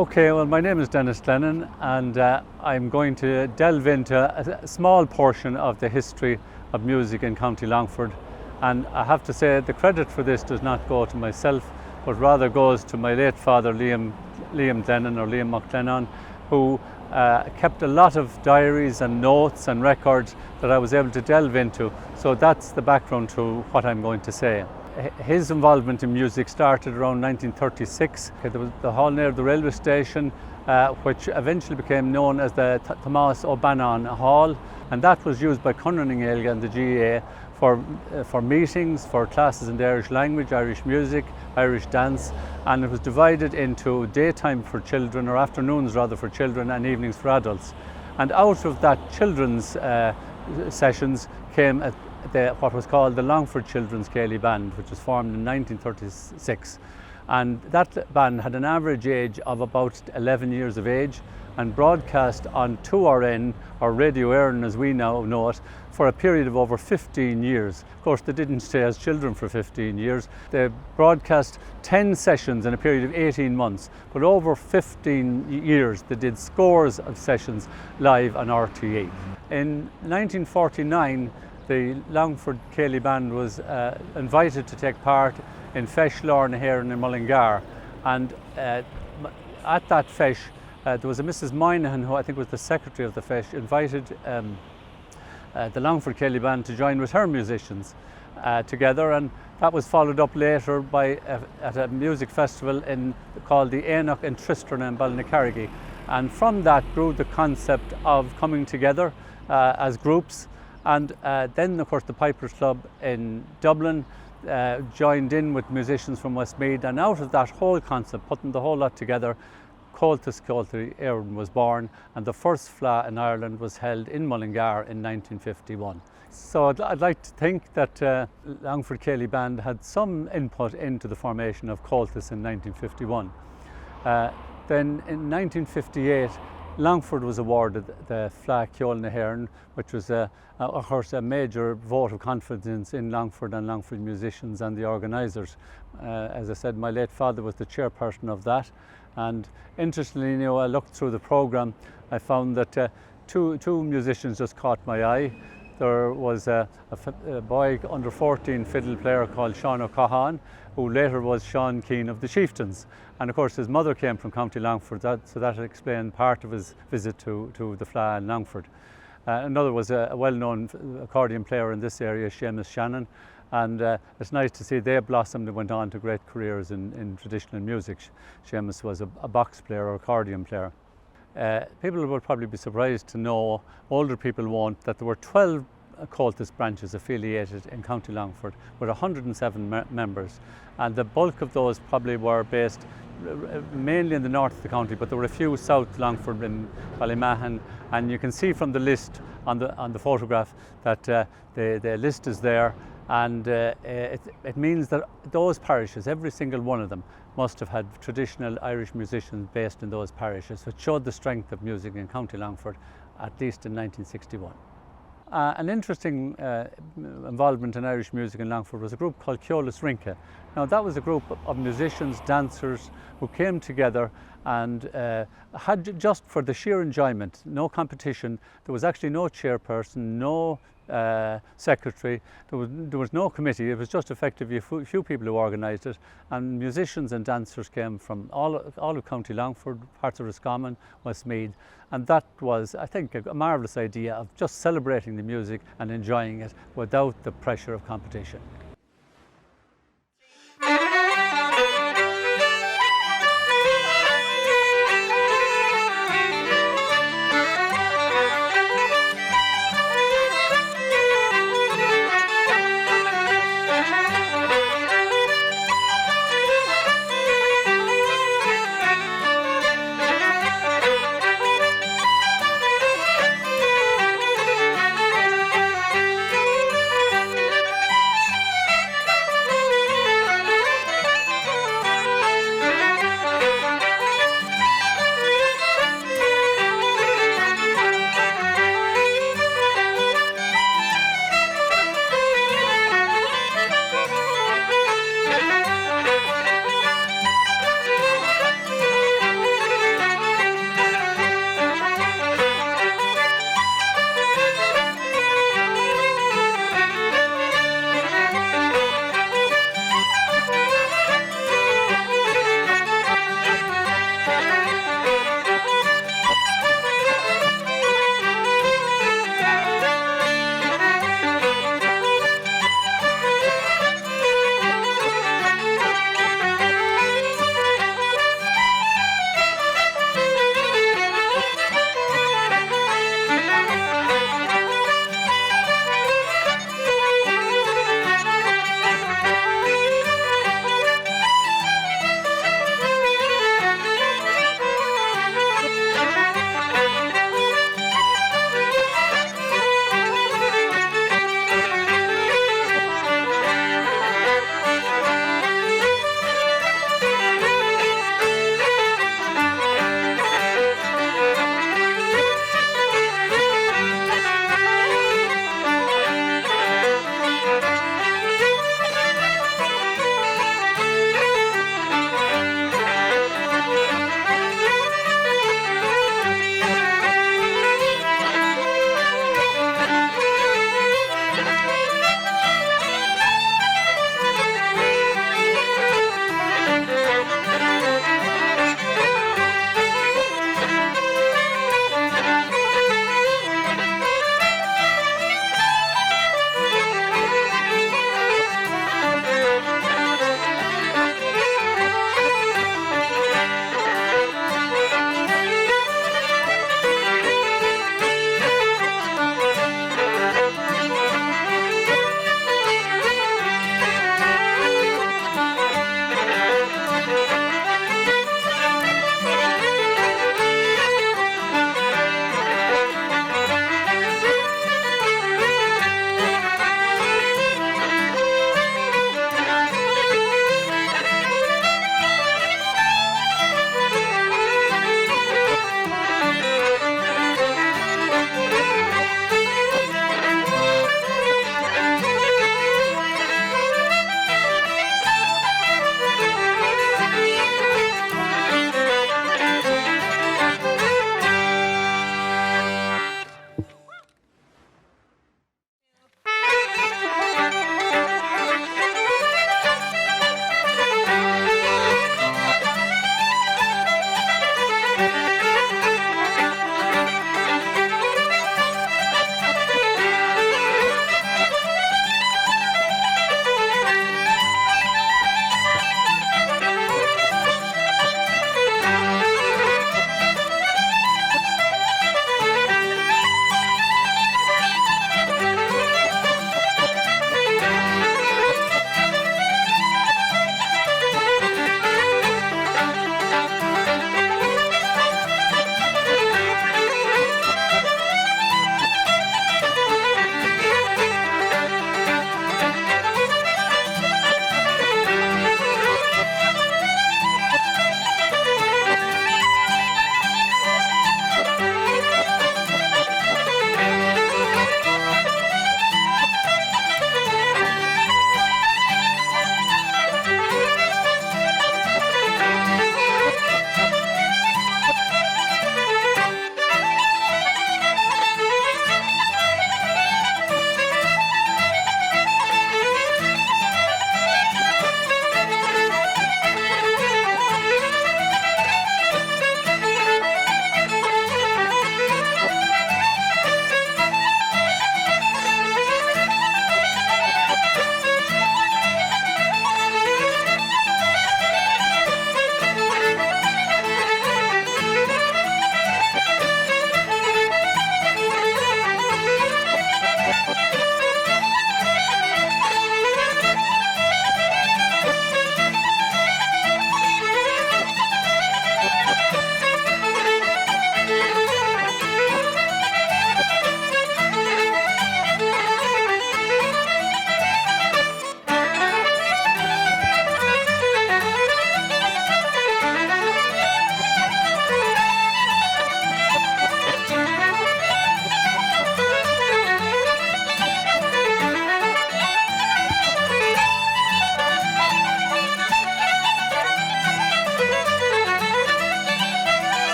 Speaker 10: Okay, well, my name is Dennis Glennon, and I'm going to delve into a small portion of the history of music in County Longford. And I have to say the credit for this does not go to myself, but rather goes to my late father, Liam Glennon, or Liam McGlennon, who kept a lot of diaries and notes and records that I was able to delve into. So that's the background to what I'm going to say. His involvement in music started around 1936. There was the hall near the railway station, which eventually became known as the Thomas O'Bannon Hall, and that was used by Kiernan and the GA for meetings, for classes in the Irish language, Irish music, Irish dance, and it was divided into daytime for children, or afternoons rather, for children, and evenings for adults. And out of that children's sessions came what was called the Longford Children's Céilí Band, which was formed in 1936. And that band had an average age of about 11 years of age and broadcast on 2RN, or Radio Éireann as we now know it, for a period of over 15 years. Of course, they didn't stay as children for 15 years. They broadcast 10 sessions in a period of 18 months, but over 15 years they did scores of sessions live on RTE. In 1949, the Longford Céilí Band was invited to take part in Feis Lorna Héireann in Mullingar, and at that Feis there was a Mrs. Moynihan, who I think was the secretary of the Feis, invited the Longford Céilí Band to join with her musicians together, and that was followed up later by at a music festival called the Éanach in Tristram in Ballynacarrigy, and from that grew the concept of coming together as groups. And then, of course, the Pipers Club in Dublin joined in with musicians from Westmeath, and out of that whole concept, putting the whole lot together, Comhaltas Units was born, and the first Fleadh in Ireland was held in Mullingar in 1951. So I'd like to think that Longford Céilí Band had some input into the formation of Comhaltas in 1951. Then in 1958, Longford was awarded the Fleadh Cheoil, which was of course a major vote of confidence in Longford and Longford musicians and the organisers. As I said, my late father was the chairperson of that, and interestingly, I looked through the programme, I found that two musicians just caught my eye. There was a boy under 14 fiddle player called Sean O'Callaghan, who later was Sean Keane of the Chieftains. And of course his mother came from County Longford, so that explained part of his visit to the Fleadh in Longford. Another was a well-known accordion player in this area, Seamus Shannon, and it's nice to see they blossomed and went on to great careers in traditional music. Seamus was a box player or accordion player. People will probably be surprised to know, older people won't, that there were 12 Comhaltas branches affiliated in County Longford with 107 members, and the bulk of those probably were based mainly in the north of the county, but there were a few south Longford in Ballymahan, and you can see from the list on the photograph that the list is there, and it means that those parishes, every single one of them, must have had traditional Irish musicians based in those parishes, which showed the strength of music in County Longford, at least in 1961. An interesting involvement in Irish music in Longford was a group called Ceolas Rinke. Now that was a group of musicians, dancers who came together and had, just for the sheer enjoyment, no competition. There was actually no chairperson, no secretary, there was no committee. It was just effectively a few people who organised it, and musicians and dancers came from all of County Longford, parts of Roscommon, Westmeath, and that was, I think, a marvellous idea of just celebrating the music and enjoying it without the pressure of competition.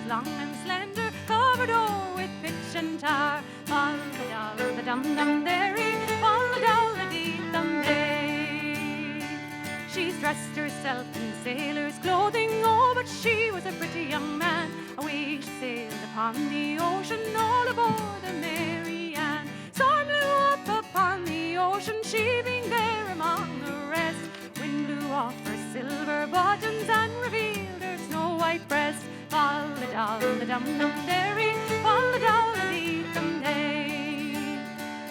Speaker 11: was long and slender, covered o'er with pitch and tar. Fall the doll, the dum-dum-derry, fall the doll, the dee-dum-day. She's dressed herself in sailor's clothing, oh, but she was a pretty young man. Away she sailed upon the ocean, all aboard the Mary Ann. Storm blew up upon the ocean, she being there among the rest. Wind blew off her silver buttons and revealed her snow white breast. Fall the doll, the dum-dum-derry, fall the doll, the dee-dum-day.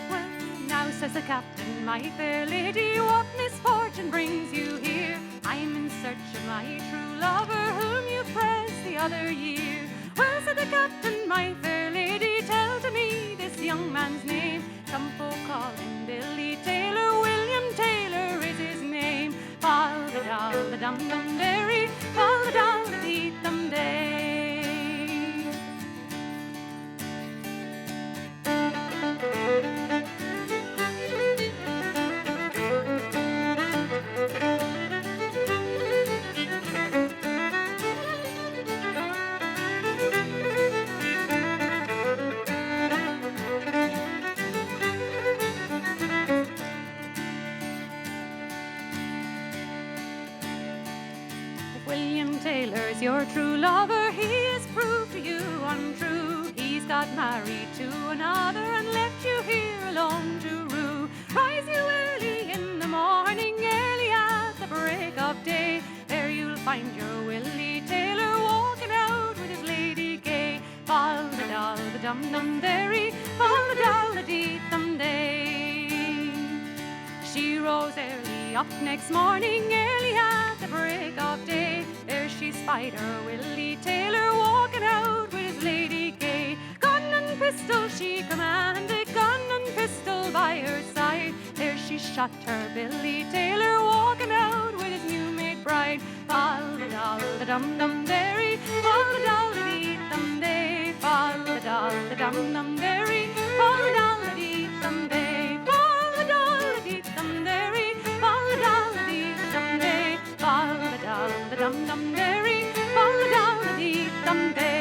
Speaker 11: Well, now says the captain, my fair lady, what misfortune brings you here? I'm in search of my true lover, whom you pressed the other year. Well, said the captain, my fair lady, tell to me this young man's name. Some folk call him Billy Taylor, William Taylor is his name. Fall the doll, the dum-dum-derry, fall the doll, the dee-dum-day. Taylor's your true lover, he is proved to you untrue. He's got married to another and left you here alone to rue. Rise you early in the morning, early at the break of day. There you'll find your Willie Taylor walking out with his lady gay. Fall the doll, the dum-dum-derry, fall the doll, the dee-dum-day. She rose early up next morning, early at the break of day. There she spied her Willie Taylor walking out with his lady gay. Gun and pistol she commanded, gun and pistol by her side. There she shot her Billy Taylor walking out with his new-made bride. Fall the doll, the dum-dum-derry, fall the doll, the dee-dum-day. Fall the doll, the dum-dum-derry, fall the doll, the dee-dum-day. Fall the doll, the dee-dum-derry, fall the doll, the dee-dum-day. Fall the doll, the dum-dum-derry, fall the doll, the dee-dum-day.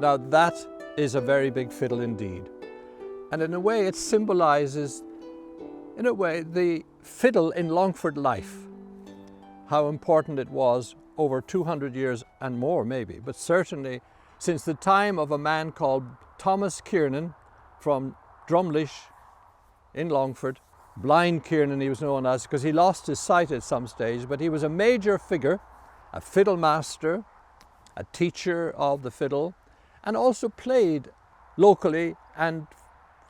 Speaker 4: Now that is a very big fiddle indeed. And in a way it symbolises, in a way, the fiddle in Longford life, how important it was over 200 years and more maybe, but certainly since the time of a man called Thomas Kiernan from Drumlish in Longford. Blind Kiernan he was known as, because he lost his sight at some stage, but he was a major figure, a fiddle master, a teacher of the fiddle, and also played locally and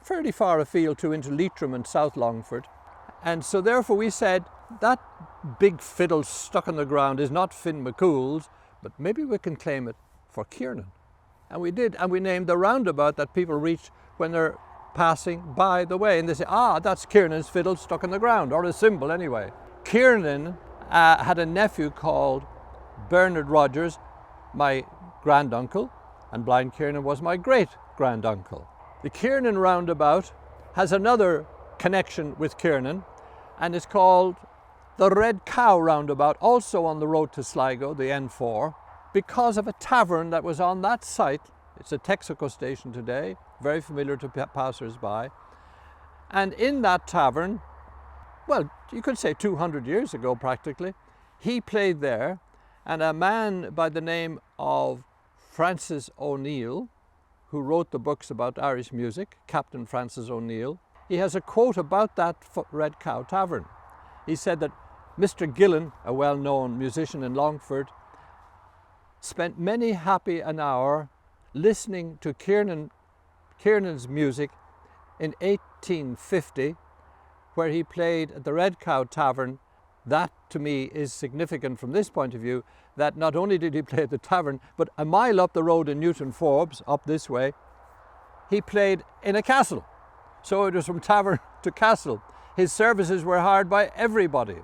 Speaker 4: fairly far afield too, into Leitrim and South Longford. And so therefore we said that big fiddle stuck in the ground is not Finn McCool's, but maybe we can claim it for Kiernan. And we did, and we named the roundabout that people reach when they're passing by the way, and they say, ah, that's Kiernan's fiddle stuck in the ground, or a symbol anyway. Kiernan had a nephew called Bernard Rogers, my granduncle, and Blind Kiernan was my great-granduncle. The Kiernan roundabout has another connection with Kiernan, and it's called the Red Cow roundabout, also on the road to Sligo, the N4, because of a tavern that was on that site. It's a Texaco station today, very familiar to passers-by. And in that tavern, well, you could say 200 years ago practically, he played there, and a man by the name of Francis O'Neill, who wrote the books about Irish music, Captain Francis O'Neill, he has a quote about that Red Cow Tavern. He said that Mr. Gillan, a well-known musician in Longford, spent many happy an hour listening to Kiernan's music in 1850, where he played at the Red Cow Tavern. That to me is significant from this point of view, that not only did he play at the tavern, but a mile up the road in Newtownforbes, up this way, he played in a castle. So it was from tavern to castle. His services were hired by everybody.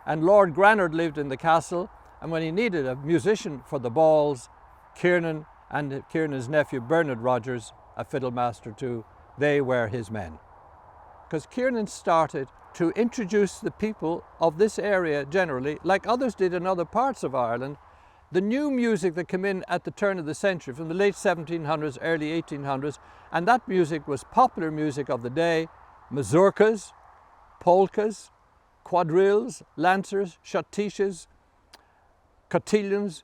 Speaker 4: And Lord Granard lived in the castle, and when he needed a musician for the balls, Kiernan and Kiernan's nephew Bernard Rogers, a fiddle master too, they were his men. Because Kiernan started to introduce the people of this area generally, like others did in other parts of Ireland, the new music that came in at the turn of the century, from the late 1700s, early 1800s, and that music was popular music of the day: mazurkas, polkas, quadrilles, lancers, schottisches, cotillions,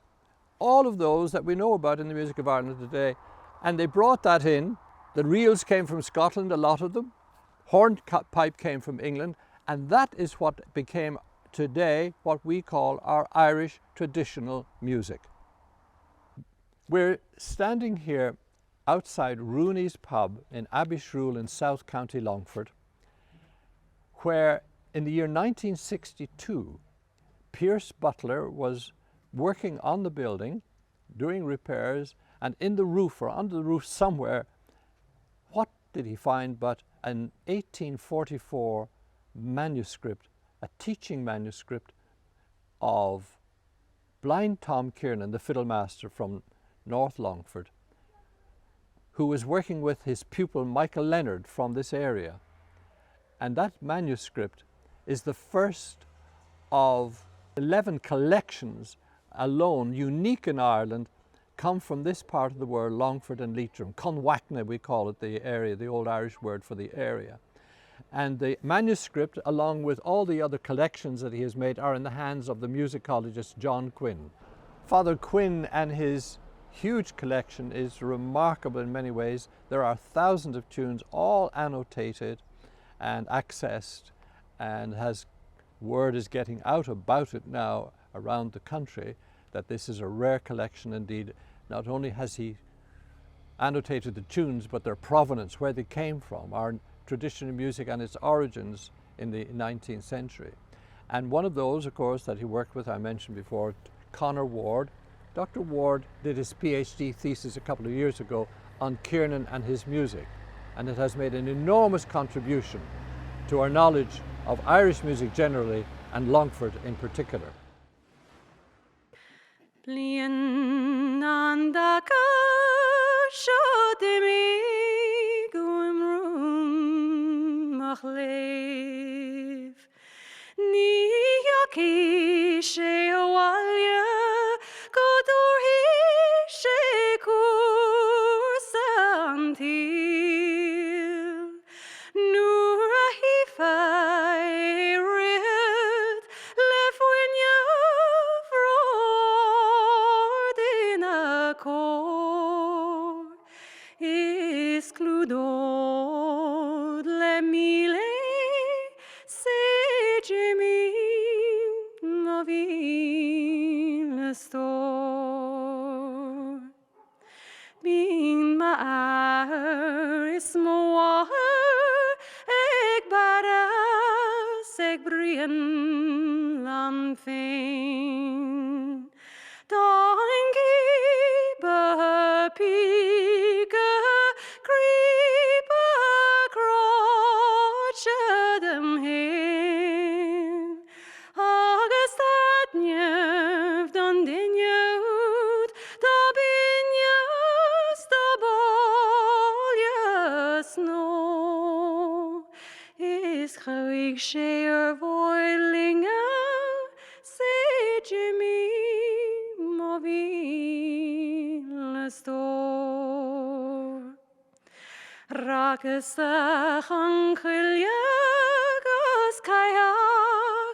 Speaker 4: all of those that we know about in the music of Ireland today. And they brought that in. The reels came from Scotland, a lot of them. Hornpipe came from England, and that is what became today what we call our Irish traditional music. We're standing here outside Rooney's pub in Abbeyshrew in South County Longford, where in the year 1962 Pierce Butler was working on the building, doing repairs, and in the roof or under the roof somewhere, what did he find but an 1844 manuscript, a teaching manuscript of Blind Tom Kiernan, the fiddle master from North Longford, who was working with his pupil Michael Leonard from this area. And that manuscript is the first of 11 collections alone, unique in Ireland, come from this part of the world, Longford and Leitrim. Conwachna, we call it, the area, the old Irish word for the area. And the manuscript, along with all the other collections that he has made, are in the hands of the musicologist John Quinn. Father Quinn and his huge collection is remarkable in many ways. There are thousands of tunes, all annotated and accessed, and word is getting out about it now around the country that this is a rare collection indeed. Not only has he annotated the tunes, but their provenance, where they came from, our traditional music and its origins in the 19th century. And one of those, of course, that he worked with, I mentioned before, Conor Ward. Dr. Ward did his PhD thesis a couple of years ago on Kiernan and his music, and it has made an enormous contribution to our knowledge of Irish music generally and Longford in particular.
Speaker 11: Blian an daca shotimi gwimrum ach leif ni yaki she walya godur hi she Brian Lamfin. Dangi Bapiga Creepa Crotchadam Hill. August that Nev Dundinyout Dabinyas Dabalya Snow. Is Chawig Share Voilinga say Jimmy Mobile Store. Rakasta Hankulyagas Kaya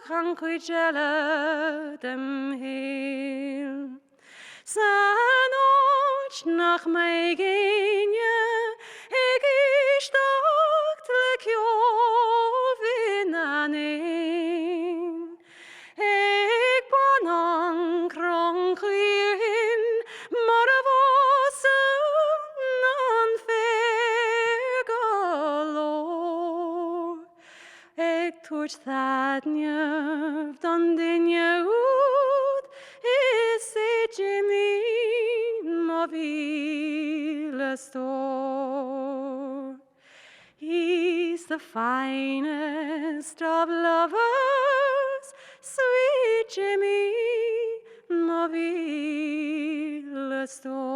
Speaker 11: Hankujela dem Hill. Sanoch nach Meigenia Egistocht Lekjolvinanin. Ik banang kronkrin, maar vossen an vergalor. Ik toert dat njev dan din je ud, is it Jimmy mobile store. He's the finest of lovers, sweet Jimmy mobile store.